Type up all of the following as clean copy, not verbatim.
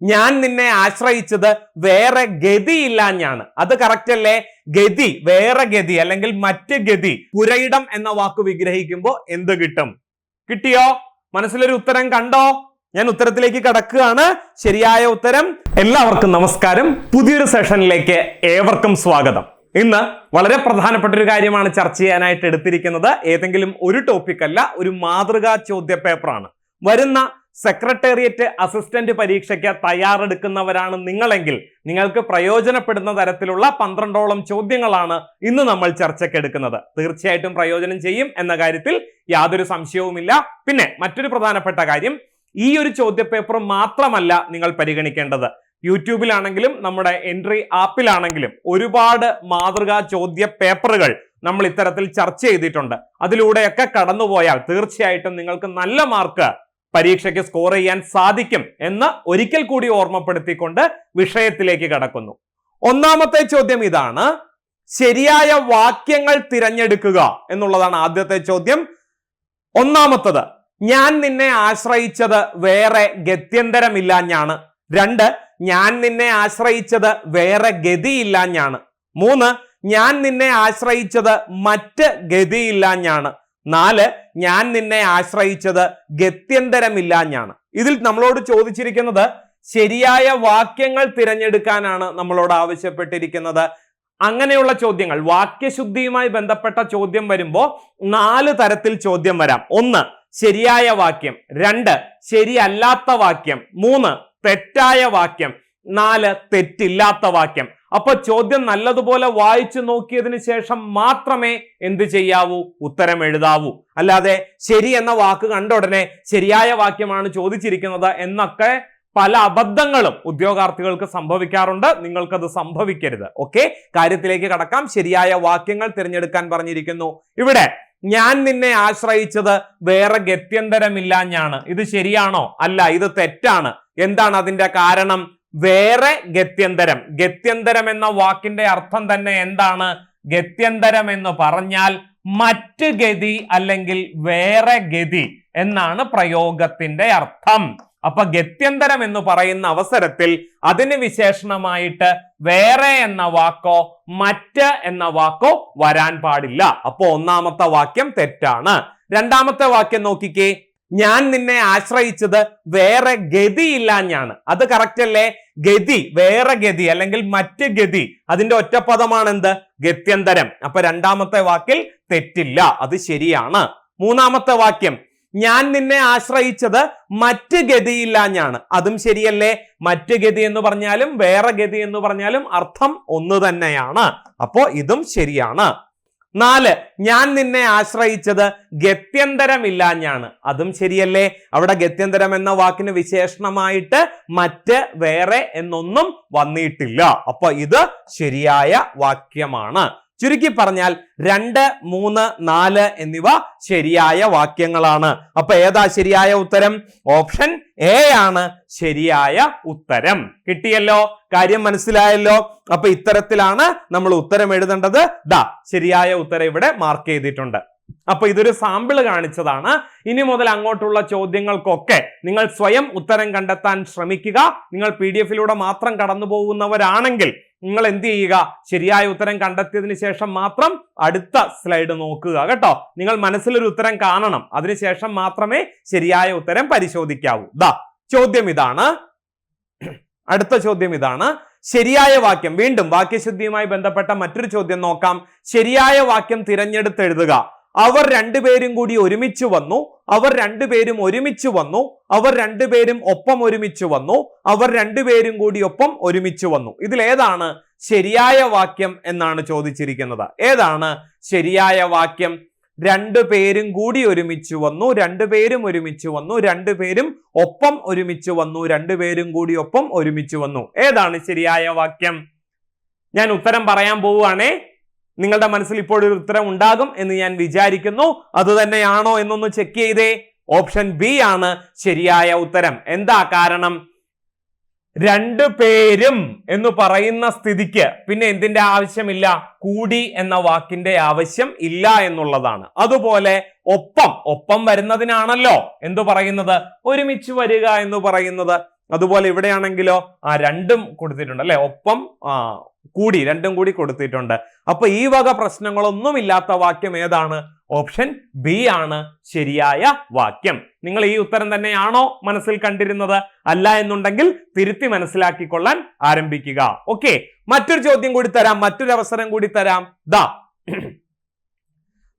ഞാൻ നിന്നെ ആശ്രയിച്ചത് വേറെ ഗതിയില്ലാഞ്ഞാണ്. അത് കറക്റ്റ് അല്ലേ? ഗതി, വേറെ ഗതി അല്ലെങ്കിൽ മറ്റ് ഗതി. പുരയിടം എന്ന വാക്ക് വിഗ്രഹിക്കുമ്പോൾ എന്ത് കിട്ടും? കിട്ടിയോ? മനസ്സിലൊരു ഉത്തരം കണ്ടോ? ഞാൻ ഉത്തരത്തിലേക്ക് കടക്കുകയാണ്. ശരിയായ ഉത്തരം. എല്ലാവർക്കും നമസ്കാരം. പുതിയൊരു സെഷനിലേക്ക് ഏവർക്കും സ്വാഗതം. ഇന്ന് വളരെ പ്രധാനപ്പെട്ട ഒരു കാര്യമാണ് ചർച്ച ചെയ്യാനായിട്ട് എടുത്തിരിക്കുന്നത്. ഏതെങ്കിലും ഒരു ടോപ്പിക് അല്ല, ഒരു മാതൃകാ ചോദ്യ പേപ്പറാണ്. വരുന്ന സെക്രട്ടേറിയറ്റ് അസിസ്റ്റന്റ് പരീക്ഷയ്ക്ക് തയ്യാറെടുക്കുന്നവരാണ് നിങ്ങളെങ്കിൽ നിങ്ങൾക്ക് പ്രയോജനപ്പെടുന്ന തരത്തിലുള്ള 12ഓളം ചോദ്യങ്ങളാണ് ഇന്ന് നമ്മൾ ചർച്ചയ്ക്ക് എടുക്കുന്നത്. തീർച്ചയായിട്ടും പ്രയോജനം ചെയ്യും എന്ന കാര്യത്തിൽ യാതൊരു സംശയവുമില്ല. പിന്നെ മറ്റൊരു പ്രധാനപ്പെട്ട കാര്യം, ഈ ഒരു ചോദ്യ പേപ്പർ മാത്രമല്ല നിങ്ങൾ പരിഗണിക്കേണ്ടത്. യൂട്യൂബിലാണെങ്കിലും നമ്മുടെ എൻട്രി ആപ്പിലാണെങ്കിലും ഒരുപാട് മാതൃകാ ചോദ്യ പേപ്പറുകൾ നമ്മൾ ഇത്തരത്തിൽ ചർച്ച ചെയ്തിട്ടുണ്ട്. അതിലൂടെയൊക്കെ കടന്നുപോയാൽ തീർച്ചയായിട്ടും നിങ്ങൾക്ക് നല്ല മാർക്ക് പരീക്ഷയ്ക്ക് സ്കോർ ചെയ്യാൻ സാധിക്കും എന്ന് ഒരിക്കൽ കൂടി ഓർമ്മപ്പെടുത്തിക്കൊണ്ട് വിഷയത്തിലേക്ക് കടക്കുന്നു. ഒന്നാമത്തെ ചോദ്യം ഇതാണ്: ശരിയായ വാക്യങ്ങൾ തിരഞ്ഞെടുക്കുക എന്നുള്ളതാണ് ആദ്യത്തെ ചോദ്യം. ഒന്നാമത്തത്, ഞാൻ നിന്നെ ആശ്രയിച്ചത് വേറെ ഗത്യന്തരമില്ലാഞ്ഞാണ്. 2, ഞാൻ നിന്നെ ആശ്രയിച്ചത് വേറെ ഗതിയില്ലാഞ്ഞാണ്. 3, ഞാൻ നിന്നെ ആശ്രയിച്ചത് മറ്റ് ഗതിയില്ലാഞ്ഞാണ്. 4, ഞാൻ നിന്നെ ആശ്രയിച്ചത് ഗത്യന്തരമില്ലാഞ്ഞാണ്. ഇതിൽ നമ്മളോട് ചോദിച്ചിരിക്കുന്നത് ശരിയായ വാക്യങ്ങൾ തിരഞ്ഞെടുക്കാനാണ് നമ്മളോട് ആവശ്യപ്പെട്ടിരിക്കുന്നത്. അങ്ങനെയുള്ള ചോദ്യങ്ങൾ, വാക്യശുദ്ധിയുമായി ബന്ധപ്പെട്ട ചോദ്യം വരുമ്പോൾ 4 തരത്തിൽ ചോദ്യം വരാം. 1, ശരിയായ വാക്യം. 2, ശരിയല്ലാത്ത വാക്യം. 3, തെറ്റായ വാക്യം. 4, തെറ്റില്ലാത്ത വാക്യം. അപ്പൊ ചോദ്യം നല്ലതുപോലെ വായിച്ചു നോക്കിയതിന് ശേഷം മാത്രമേ എന്ത് ചെയ്യാവൂ? ഉത്തരം എഴുതാവൂ. അല്ലാതെ ശരി എന്ന വാക്ക് കണ്ട ഉടനെ ശരിയായ വാക്യമാണ് ചോദിച്ചിരിക്കുന്നത് എന്നൊക്കെ പല അബദ്ധങ്ങളും ഉദ്യോഗാർത്ഥികൾക്ക് സംഭവിക്കാറുണ്ട്. നിങ്ങൾക്കത് സംഭവിക്കരുത്. ഓക്കെ, കാര്യത്തിലേക്ക് കടക്കാം. ശരിയായ വാക്യങ്ങൾ തിരഞ്ഞെടുക്കാൻ പറഞ്ഞിരിക്കുന്നു. ഇവിടെ ഞാൻ നിന്നെ ആശ്രയിച്ചത് വേറെ ഗത്യന്തരമില്ലാഞ്ഞാണ്. ഇത് ശരിയാണോ? അല്ല, ഇത് തെറ്റാണ്. എന്താണ് അതിന്റെ കാരണം? വേറെ ഗത്യന്തരം. ഗത്യന്തരം എന്ന വാക്കിന്റെ അർത്ഥം തന്നെ എന്താണ്? ഗത്യന്തരം എന്ന് പറഞ്ഞാൽ മറ്റ് ഗതി അല്ലെങ്കിൽ വേറെ ഗതി എന്നാണ് പ്രയോഗത്തിന്റെ അർത്ഥം. അപ്പൊ ഗത്യന്തരം എന്ന് പറയുന്ന അവസരത്തിൽ അതിന് വിശേഷണമായിട്ട് വേറെ എന്ന വാക്കോ മറ്റ് എന്ന വാക്കോ വരാൻ പാടില്ല. അപ്പൊ ഒന്നാമത്തെ വാക്യം തെറ്റാണ്. രണ്ടാമത്തെ വാക്യം നോക്കിക്കേ: ഞാൻ നിന്നെ ആശ്രയിച്ചത് വേറെ ഗതിയില്ലാഞ്ഞാണ്. അത് കറക്റ്റ് അല്ലേ? ഗതി, വേറെ ഗതി അല്ലെങ്കിൽ മറ്റ് ഗതി, അതിന്റെ ഒറ്റപ്പദമാണ് എന്ത്? ഗത്യന്തരം. അപ്പൊ രണ്ടാമത്തെ വാക്കിൽ തെറ്റില്ല, അത് ശരിയാണ്. മൂന്നാമത്തെ വാക്യം: ഞാൻ നിന്നെ ആശ്രയിച്ചത് മറ്റ് ഗതിയില്ലാഞ്ഞാണ്. അതും ശരിയല്ലേ? മറ്റ് ഗതി എന്ന് പറഞ്ഞാലും വേറെ ഗതി എന്ന് പറഞ്ഞാലും അർത്ഥം ഒന്ന് തന്നെയാണ്. അപ്പോ ഇതും ശരിയാണ്. 4, ഞാൻ നിന്നെ ആശ്രയിച്ചത് ഗത്യന്തരമില്ലാഞ്ഞാണ്. അതും ശരിയല്ലേ? അവിടെ ഗത്യന്തരം എന്ന വാക്കിന് വിശേഷണമായിട്ട് മറ്റ് വേറെ എന്നൊന്നും വന്നിട്ടില്ല. അപ്പൊ ഇത് ശരിയായ വാക്യമാണ്. ചുരുക്കി പറഞ്ഞാൽ 2, 3, 4 എന്നിവ ശരിയായ വാക്യങ്ങളാണ്. അപ്പൊ ഏതാ ശരിയായ ഉത്തരം? ഓപ്ഷൻ എ ആണ് ശരിയായ ഉത്തരം. കിട്ടിയല്ലോ? കാര്യം മനസ്സിലായല്ലോ? അപ്പൊ ഇത്തരത്തിലാണ് നമ്മൾ ഉത്തരം എഴുതേണ്ടത്. ശരിയായ ഉത്തരം ഇവിടെ മാർക്ക് ചെയ്തിട്ടുണ്ട്. അപ്പൊ ഇതൊരു സാമ്പിള് കാണിച്ചതാണ്. ഇനി മുതൽ അങ്ങോട്ടുള്ള ചോദ്യങ്ങൾക്കൊക്കെ നിങ്ങൾ സ്വയം ഉത്തരം കണ്ടെത്താൻ ശ്രമിക്കുക. നിങ്ങൾ PDF-ലൂടെ മാത്രം കടന്നു പോകുന്നവരാണെങ്കിൽ നിങ്ങൾ എന്ത് ചെയ്യുക? ശരിയായ ഉത്തരം കണ്ടെത്തിയതിന് ശേഷം മാത്രം അടുത്ത സ്ലൈഡ് നോക്കുക കേട്ടോ. നിങ്ങൾ മനസ്സിലൊരു ഉത്തരം കാണണം, അതിനുശേഷം മാത്രമേ ശരിയായ ഉത്തരം പരിശോധിക്കാവൂ. ചോദ്യം ഇതാണ്. അടുത്ത ചോദ്യം ഇതാണ്: ശരിയായ വാക്യം. വീണ്ടും വാക്യശുദ്ധിയുമായി ബന്ധപ്പെട്ട മറ്റൊരു ചോദ്യം നോക്കാം. ശരിയായ വാക്യം തിരഞ്ഞെടുത്തെഴുതുക. അവർ രണ്ടുപേരും കൂടി ഒരുമിച്ച് വന്നു. അവർ രണ്ടുപേരും ഒരുമിച്ച് വന്നു. അവർ രണ്ടുപേരും ഒപ്പം ഒരുമിച്ച് വന്നു. അവർ രണ്ടുപേരും കൂടി ഒപ്പം ഒരുമിച്ച് വന്നു. ഇതിലേതാണ് ശരിയായ വാക്യം എന്നാണ് ചോദിച്ചിരിക്കുന്നത്. ഏതാണ് ശരിയായ വാക്യം? രണ്ടുപേരും കൂടി ഒരുമിച്ച് വന്നു, രണ്ടുപേരും ഒരുമിച്ച് വന്നു, രണ്ടുപേരും ഒപ്പം ഒരുമിച്ച് വന്നു, രണ്ടുപേരും കൂടി ഒപ്പം ഒരുമിച്ച് വന്നു. ഏതാണ് ശരിയായ വാക്യം? ഞാൻ ഉത്തരം പറയാൻ പോവുകയാണേ. നിങ്ങളുടെ മനസ്സിൽ ഇപ്പോഴൊരു ഉത്തരം ഉണ്ടാകും എന്ന് ഞാൻ വിചാരിക്കുന്നു. അത് തന്നെയാണോ എന്നൊന്ന് ചെക്ക് ചെയ്തേ. ഓപ്ഷൻ ബി ആണ് ശരിയായ ഉത്തരം. എന്താ കാരണം? രണ്ടുപേരും എന്ന് പറയുന്ന സ്ഥിതിക്ക് പിന്നെ എന്തിന്റെ ആവശ്യമില്ല? കൂടി എന്ന വാക്കിന്റെ ആവശ്യം ഇല്ല എന്നുള്ളതാണ്. അതുപോലെ ഒപ്പം വരുന്നതിനാണല്ലോ എന്തു പറയുന്നത്? ഒരുമിച്ച് വരിക എന്ന് പറയുന്നത്. അതുപോലെ ഇവിടെയാണെങ്കിലോ രണ്ടും കൊടുത്തിട്ടുണ്ട് അല്ലെ, ഒപ്പം കൂടി, രണ്ടും കൂടി കൊടുത്തിട്ടുണ്ട്. അപ്പൊ ഈ വക പ്രശ്നങ്ങളൊന്നും ഇല്ലാത്ത വാക്യം ഏതാണ്? ഓപ്ഷൻ ബി ആണ് ശരിയായ വാക്യം. നിങ്ങൾ ഈ ഉത്തരം തന്നെയാണോ മനസ്സിൽ കണ്ടിരുന്നത്? അല്ല എന്നുണ്ടെങ്കിൽ തിരുത്തി മനസ്സിലാക്കിക്കൊള്ളാൻ ആരംഭിക്കുക. ഓക്കെ, മറ്റൊരു ചോദ്യം കൂടി തരാം, മറ്റൊരു അവസരം കൂടി തരാം.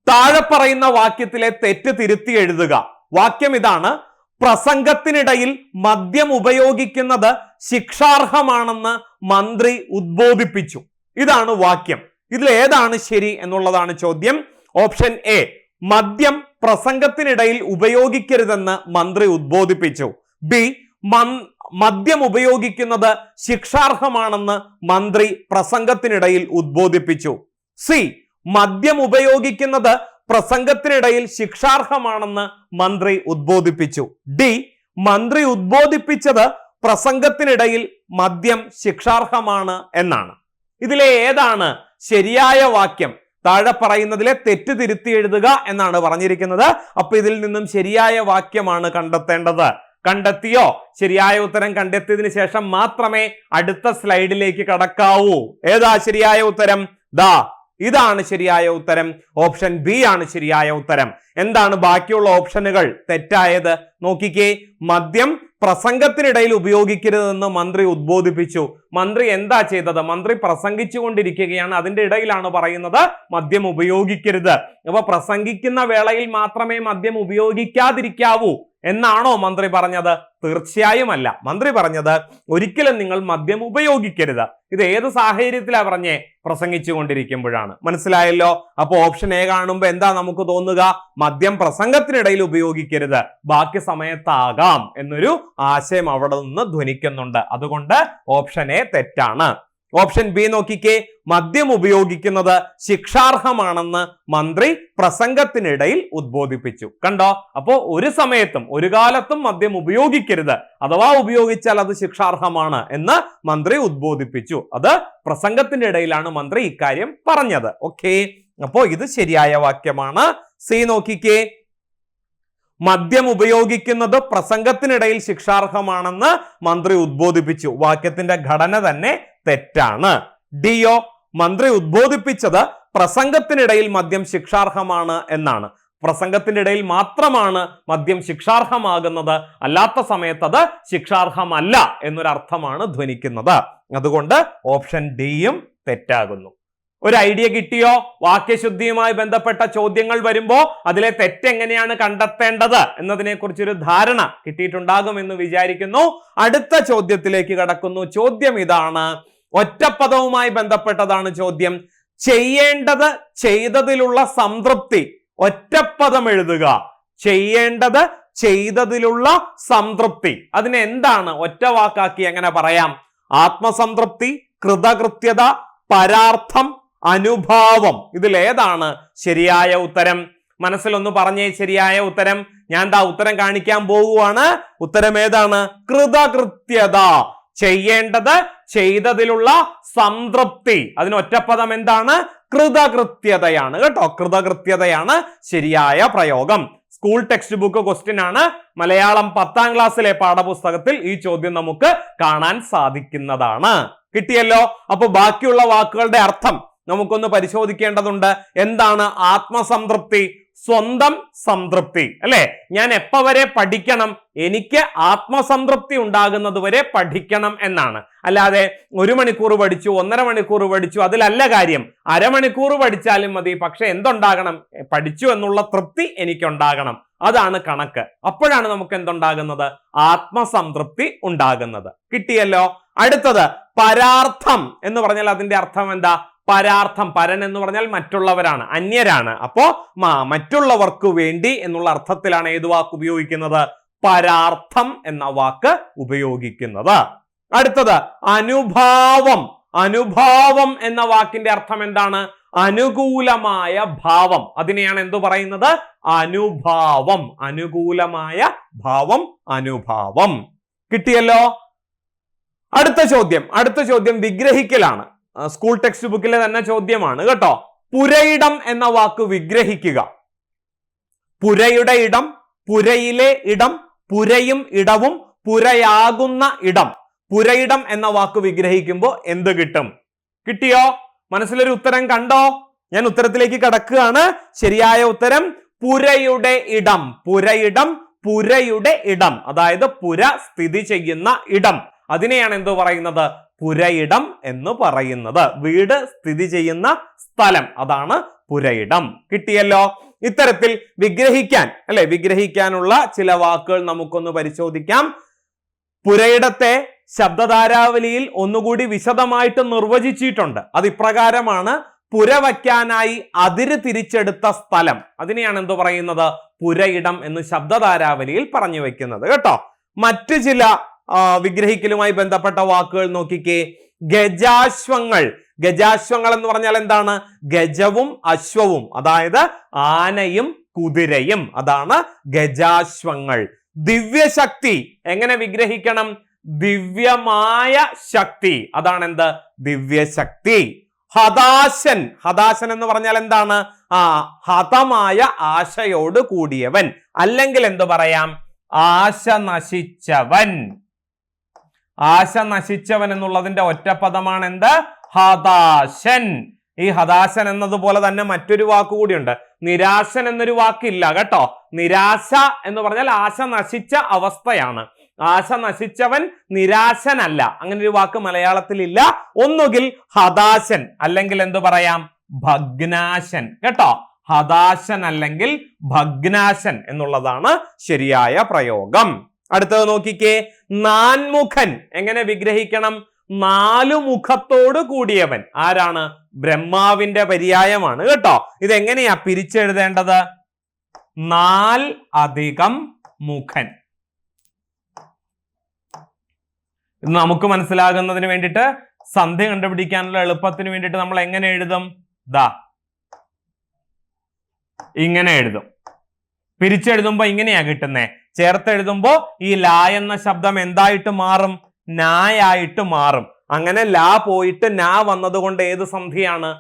താഴെ പറയുന്ന വാക്യത്തിലെ തെറ്റ് തിരുത്തി എഴുതുക. വാക്യം ഇതാണ്: പ്രസംഗത്തിനിടയിൽ മദ്യം ഉപയോഗിക്കുന്നത് ശിക്ഷാർഹമാണെന്ന് മന്ത്രി ഉദ്ബോധിപ്പിച്ചു. ഇതാണ് വാക്യം. ഇതിൽ ഏതാണ് ശരി എന്നുള്ളതാണ് ചോദ്യം. ഓപ്ഷൻ എ, മദ്യം പ്രസംഗത്തിനിടയിൽ ഉപയോഗിക്കരുതെന്ന് മന്ത്രി ഉദ്ബോധിപ്പിച്ചു. ബി, മദ്യം ഉപയോഗിക്കുന്നത് ശിക്ഷാർഹമാണെന്ന് മന്ത്രി പ്രസംഗത്തിനിടയിൽ ഉദ്ബോധിപ്പിച്ചു. സി, മദ്യം ഉപയോഗിക്കുന്നത് പ്രസംഗത്തിനിടയിൽ ശിക്ഷാർഹമാണെന്ന് മന്ത്രി ഉദ്ബോധിപ്പിച്ചു. ഡി, മന്ത്രി ഉദ്ബോധിപ്പിച്ചത് പ്രസംഗത്തിനിടയിൽ മദ്യം ശിക്ഷാർഹമാണ് എന്നാണ്. ഇതിലെ ഏതാണ് ശരിയായ വാക്യം? താഴെ പറയുന്നതിലെ തെറ്റ് തിരുത്തി എഴുതുക എന്നാണ് പറഞ്ഞിരിക്കുന്നത്. അപ്പൊ ഇതിൽ നിന്നും ശരിയായ വാക്യമാണ് കണ്ടെത്തേണ്ടത്. കണ്ടെത്തിയോ? ശരിയായ ഉത്തരം കണ്ടെത്തിയതിനു ശേഷം മാത്രമേ അടുത്ത സ്ലൈഡിലേക്ക് കടക്കാവൂ. ഏതാ ശരിയായ ഉത്തരം? ഇതാണ് ശരിയായ ഉത്തരം. ഓപ്ഷൻ ബി ആണ് ശരിയായ ഉത്തരം. എന്താണ് ബാക്കിയുള്ള ഓപ്ഷനുകൾ തെറ്റായത്? നോക്കിക്കേ, മദ്യം പ്രസംഗത്തിനിടയിൽ ഉപയോഗിക്കരുതെന്ന് മന്ത്രി ഉദ്ബോധിപ്പിച്ചു. മന്ത്രി എന്താ ചെയ്തത്? മന്ത്രി പ്രസംഗിച്ചു കൊണ്ടിരിക്കുകയാണ്, അതിന്റെ ഇടയിലാണ് പറയുന്നത് മദ്യം ഉപയോഗിക്കരുത്. അപ്പൊ പ്രസംഗിക്കുന്ന വേളയിൽ മാത്രമേ മദ്യം ഉപയോഗിക്കാതിരിക്കാവൂ എന്നാണോ മന്ത്രി പറഞ്ഞത്? തീർച്ചയായും അല്ല. മന്ത്രി പറഞ്ഞത് ഒരിക്കലും നിങ്ങൾ മദ്യം ഉപയോഗിക്കരുത്. ഇത് ഏത് സാഹചര്യത്തിലാ പറഞ്ഞേ? പ്രസംഗിച്ചു കൊണ്ടിരിക്കുമ്പോഴാണ്. മനസ്സിലായല്ലോ? അപ്പൊ ഓപ്ഷൻ എ കാണുമ്പോ എന്താ നമുക്ക് തോന്നുക? മദ്യം പ്രസംഗത്തിനിടയിൽ ഉപയോഗിക്കരുത്, ബാക്കി സമയത്താകാം എന്നൊരു ആശയം അവിടെ നിന്ന് ധ്വനിക്കുന്നുണ്ട്. അതുകൊണ്ട് ഓപ്ഷൻ എ തെറ്റാണ്. ഓപ്ഷൻ ബി നോക്കിക്കേ, മദ്യം ഉപയോഗിക്കുന്നത് ശിക്ഷാർഹമാണെന്ന് മന്ത്രി പ്രസംഗത്തിനിടയിൽ ഉദ്ബോധിപ്പിച്ചു. കണ്ടോ? അപ്പോ ഒരു സമയത്തും ഒരു കാലത്തും മദ്യം ഉപയോഗിക്കരുത്, അഥവാ ഉപയോഗിച്ചാൽ അത് ശിക്ഷാർഹമാണ് എന്ന് മന്ത്രി ഉദ്ബോധിപ്പിച്ചു. അത് പ്രസംഗത്തിന്റെ ഇടയിലാണ് മന്ത്രി ഇക്കാര്യം പറഞ്ഞത്. ഓക്കെ, അപ്പോ ഇത് ശരിയായ വാക്യമാണ്. സി നോക്കിക്കേ, മദ്യം ഉപയോഗിക്കുന്നത് പ്രസംഗത്തിനിടയിൽ ശിക്ഷാർഹമാണെന്ന് മന്ത്രി ഉദ്ബോധിപ്പിച്ചു. വാക്യത്തിന്റെ ഘടന തന്നെ തെറ്റാണ്. ഡിയോ, മന്ത്രി ഉദ്ബോധിപ്പിച്ചത് പ്രസംഗത്തിനിടയിൽ മദ്യം ശിക്ഷാർഹമാണ് എന്നാണ്. പ്രസംഗത്തിന്റെ ഇടയിൽ മാത്രമാണ് മദ്യം ശിക്ഷാർഹമാകുന്നത്, അല്ലാത്ത സമയത്ത് അത് ശിക്ഷാർഹമല്ല എന്നൊരർത്ഥമാണ് ധ്വനിക്കുന്നത്. അതുകൊണ്ട് ഓപ്ഷൻ ഡിയും തെറ്റാകുന്നു. ഒരു ഐഡിയ കിട്ടിയോ? വാക്യശുദ്ധിയുമായി ബന്ധപ്പെട്ട ചോദ്യങ്ങൾ വരുമ്പോ അതിലെ തെറ്റെങ്ങനെയാണ് കണ്ടെത്തേണ്ടത് എന്നതിനെ കുറിച്ചൊരു ധാരണ കിട്ടിയിട്ടുണ്ടാകും എന്ന് വിചാരിക്കുന്നു. അടുത്ത ചോദ്യത്തിലേക്ക് കടക്കുന്നു. ചോദ്യം ഇതാണ്, ഒറ്റപ്പദവുമായി ബന്ധപ്പെട്ടതാണ് ചോദ്യം. ചെയ്യേണ്ടത് ചെയ്തതിലുള്ള സംതൃപ്തി. ഒറ്റപ്പദം എഴുതുക. ചെയ്യേണ്ടത് ചെയ്തതിലുള്ള സംതൃപ്തി. അതിനെ എന്താണ് ഒറ്റ വാക്കാക്കി എങ്ങനെ പറയാം? ആത്മസംതൃപ്തി, കൃതകൃത്യത, പരാർത്ഥം, അനുഭാവം. ഇതിലേതാണ് ശരിയായ ഉത്തരം? മനസ്സിലൊന്ന് പറഞ്ഞേ ശരിയായ ഉത്തരം. ഞാൻ ഉത്തരം കാണിക്കാൻ പോവുകയാണ്. ഉത്തരം ഏതാണ്? കൃതകൃത്യത. ചെയ്യേണ്ടത് ചെയ്തതിലുള്ള സംതൃപ്തി. അതിന് ഒറ്റപ്പദം എന്താണ്? കൃതകൃത്യതയാണ് കേട്ടോ. കൃതകൃത്യതയാണ് ശരിയായ പ്രയോഗം. സ്കൂൾ ടെക്സ്റ്റ് ബുക്ക് ക്വസ്റ്റ്യൻ ആണ്. മലയാളം 10ാം ക്ലാസ്സിലെ പാഠപുസ്തകത്തിൽ ഈ ചോദ്യം നമുക്ക് കാണാൻ സാധിക്കുന്നതാണ്. കിട്ടിയല്ലോ? അപ്പൊ ബാക്കിയുള്ള വാക്കുകളുടെ അർത്ഥം നമുക്കൊന്ന് പരിശോധിക്കേണ്ടതുണ്ട്. എന്താണ് ആത്മസംതൃപ്തി? സ്വന്തം സംതൃപ്തി അല്ലെ? ഞാൻ എപ്പോ വരെ പഠിക്കണം? എനിക്ക് ആത്മസംതൃപ്തി ഉണ്ടാകുന്നത് വരെ പഠിക്കണം എന്നാണ്. അല്ലാതെ 1 മണിക്കൂർ പഠിച്ചു, 1.5 മണിക്കൂർ പഠിച്ചു, അതിലല്ല കാര്യം. അരമണിക്കൂർ പഠിച്ചാലും മതി, പക്ഷെ എന്തുണ്ടാകണം? പഠിച്ചു എന്നുള്ള തൃപ്തി എനിക്കുണ്ടാകണം. അതാണ് കണക്ക്. അപ്പോഴാണ് നമുക്ക് എന്തുണ്ടാകുന്നത്? ആത്മസംതൃപ്തി ഉണ്ടാകുന്നത്. കിട്ടിയല്ലോ? അടുത്തത് പരാർത്ഥം എന്ന് പറഞ്ഞാൽ അതിന്റെ അർത്ഥം എന്താ? പരാർത്ഥം, പരൻ എന്ന് പറഞ്ഞാൽ മറ്റുള്ളവരാണ്, അന്യരാണ്. അപ്പോ മറ്റുള്ളവർക്ക് വേണ്ടി എന്നുള്ള അർത്ഥത്തിലാണ് ഏത് വാക്ക് ഉപയോഗിക്കുന്നത്? പരാർത്ഥം എന്ന വാക്ക് ഉപയോഗിക്കുന്നത്. അടുത്തത് അനുഭാവം. അനുഭാവം എന്ന വാക്കിന്റെ അർത്ഥം എന്താണ്? അനുകൂലമായ ഭാവം. അതിനെയാണ് എന്തു പറയുന്നത്? അനുഭാവം. അനുകൂലമായ ഭാവം, അനുഭാവം. കിട്ടിയല്ലോ? അടുത്ത ചോദ്യം വിഗ്രഹിക്കലാണ്. സ്കൂൾ ടെക്സ്റ്റ് ബുക്കിലെ തന്നെ ചോദ്യമാണ് കേട്ടോ. പുരയിടം എന്ന വാക്ക് വിഗ്രഹിക്കുക. പുരയുടെ ഇടം, പുരയിലെ ഇടം, പുരയും ഇടവും, പുരയാകുന്ന ഇടം. പുരയിടം എന്ന വാക്ക് വിഗ്രഹിക്കുമ്പോൾ എന്ത് കിട്ടും? കിട്ടിയോ? മനസ്സിലൊരു ഉത്തരം കണ്ടോ? ഞാൻ ഉത്തരത്തിലേക്ക് കടക്കുകയാണ്. ശരിയായ ഉത്തരം പുരയുടെ ഇടം. പുരയിടം, പുരയുടെ ഇടം, അതായത് പുര സ്ഥിതി ചെയ്യുന്ന ഇടം, അതിനെയാണ് എന്ത് പറയുന്നത്? പുരയിടം എന്ന് പറയുന്നത്. വീട് സ്ഥിതി ചെയ്യുന്ന സ്ഥലം, അതാണ് പുരയിടം. കിട്ടിയല്ലോ? ഇത്തരത്തിൽ വിഗ്രഹിക്കാൻ അല്ലെ, വിഗ്രഹിക്കാനുള്ള ചില വാക്കുകൾ നമുക്കൊന്ന് പരിശോധിക്കാം. പുരയിടത്തെ ശബ്ദധാരാവലിയിൽ ഒന്നുകൂടി വിശദമായിട്ട് നിർവചിച്ചിട്ടുണ്ട്. അത് ഇപ്രകാരമാണ്: പുര വയ്ക്കാനായി അതിര് തിരിച്ചെടുത്ത സ്ഥലം, അതിനെയാണ് എന്ത് പറയുന്നത്? പുരയിടം എന്ന് ശബ്ദധാരാവലിയിൽ പറഞ്ഞു വെക്കുന്നത് കേട്ടോ. മറ്റു ചില വിഗ്രഹിക്കലുമായി ബന്ധപ്പെട്ട വാക്കുകൾ നോക്കിക്കേ. ഗജാശ്വങ്ങൾ. ഗജാശ്വങ്ങൾ എന്ന് പറഞ്ഞാൽ എന്താണ്? ഗജവും അശ്വവും, അതായത് ആനയും കുതിരയും, അതാണ് ഗജാശ്വങ്ങൾ. ദിവ്യശക്തി എങ്ങനെ വിഗ്രഹിക്കണം? ദിവ്യമായ ശക്തി, അതാണ് എന്ത്? ദിവ്യശക്തി. ഹതാശൻ. ഹതാശൻ എന്ന് പറഞ്ഞാൽ എന്താണ്? ഹതമായ ആശയോട് കൂടിയവൻ, അല്ലെങ്കിൽ എന്ത് പറയാം? ആശ നശിച്ചവൻ. ആശ നശിച്ചവൻ എന്നുള്ളതിന്റെ ഒറ്റപ്പദമാണ് എന്ത്? ഹതാശൻ. ഈ ഹതാശൻ എന്നതുപോലെ തന്നെ മറ്റൊരു വാക്ക് കൂടിയുണ്ട്. നിരാശൻ എന്നൊരു വാക്കില്ല കേട്ടോ. നിരാശ എന്ന് പറഞ്ഞാൽ ആശ നശിച്ച അവസ്ഥയാണ്. ആശ നശിച്ചവൻ നിരാശനല്ല, അങ്ങനെ ഒരു വാക്ക് മലയാളത്തിൽ ഇല്ല. ഒന്നുകിൽ ഹതാശൻ, അല്ലെങ്കിൽ എന്ത് പറയാം? ഭഗ്നാശൻ കേട്ടോ. ഹതാശൻ അല്ലെങ്കിൽ ഭഗ്നാശൻ എന്നുള്ളതാണ് ശരിയായ പ്രയോഗം. അടുത്തത് നോക്കിക്കേ. നാൻമുഖൻ എങ്ങനെ വിഗ്രഹിക്കണം? 4 മുഖത്തോട് കൂടിയവൻ. ആരാണ്? ബ്രഹ്മാവിന്റെ പര്യായമാണ് കേട്ടോ. ഇതെങ്ങനെയാ പിരിച്ചെഴുതേണ്ടത്? 4 അധികം മുഖൻ. ഇത് നമുക്ക് മനസ്സിലാകുന്നതിന് വേണ്ടിയിട്ട്, സന്ധി കണ്ടുപിടിക്കാനുള്ള എളുപ്പത്തിന് വേണ്ടിയിട്ട് നമ്മൾ എങ്ങനെ എഴുതും? ദാ ഇങ്ങനെ എഴുതും. പിരിച്ചെഴുതുമ്പോ ഇങ്ങനെയാ കിട്ടുന്നേ. ചേർത്തെഴുതുമ്പോ ഈ ലാ എന്ന ശബ്ദം എന്തായിട്ട് മാറും? നായായിട്ട് മാറും. അങ്ങനെ ലാ പോയിട്ട് നാ വന്നതുകൊണ്ട് ഏത് സന്ധിയാണ്?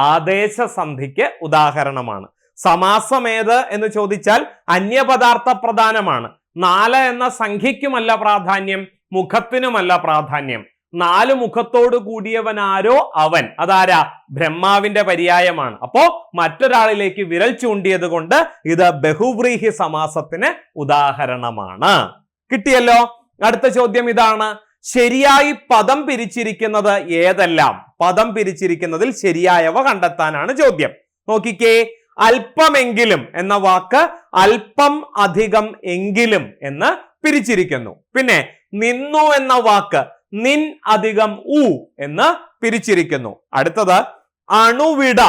ആദേശ സന്ധിക്ക് ഉദാഹരണമാണ്. സമാസം ഏത് എന്ന് ചോദിച്ചാൽ അന്യപദാർത്ഥ പ്രധാനമാണ്. 4 എന്ന സംഖ്യയ്ക്കുമല്ല പ്രാധാന്യം, മുഖത്തിനുമല്ല പ്രാധാന്യം. 4 മുഖത്തോട് കൂടിയവനാരോ അവൻ, അതാരാ? ബ്രഹ്മാവിന്റെ പര്യായമാണ്. അപ്പോ മറ്റൊരാളിലേക്ക് വിരൽ ചൂണ്ടിയത് കൊണ്ട് ഇത് ബഹുവ്രീഹി സമാസത്തിന് ഉദാഹരണമാണ്. കിട്ടിയല്ലോ? അടുത്ത ചോദ്യം ഇതാണ്: ശരിയായി പദം പിരിച്ചിരിക്കുന്നത് ഏതെല്ലാം? പദം പിരിച്ചിരിക്കുന്നതിൽ ശരിയായവ കണ്ടെത്താനാണ് ചോദ്യം. നോക്കിക്കേ. അല്പമെങ്കിലും എന്ന വാക്ക് അല്പം അധികം എങ്കിലും എന്ന് പിരിച്ചിരിക്കുന്നു. പിന്നെ നിന്നു എന്ന വാക്ക് നിൻ അധികം ഉ എന്ന് പിരിച്ചിരിക്കുന്നു. അടുത്തത് അണുവിട,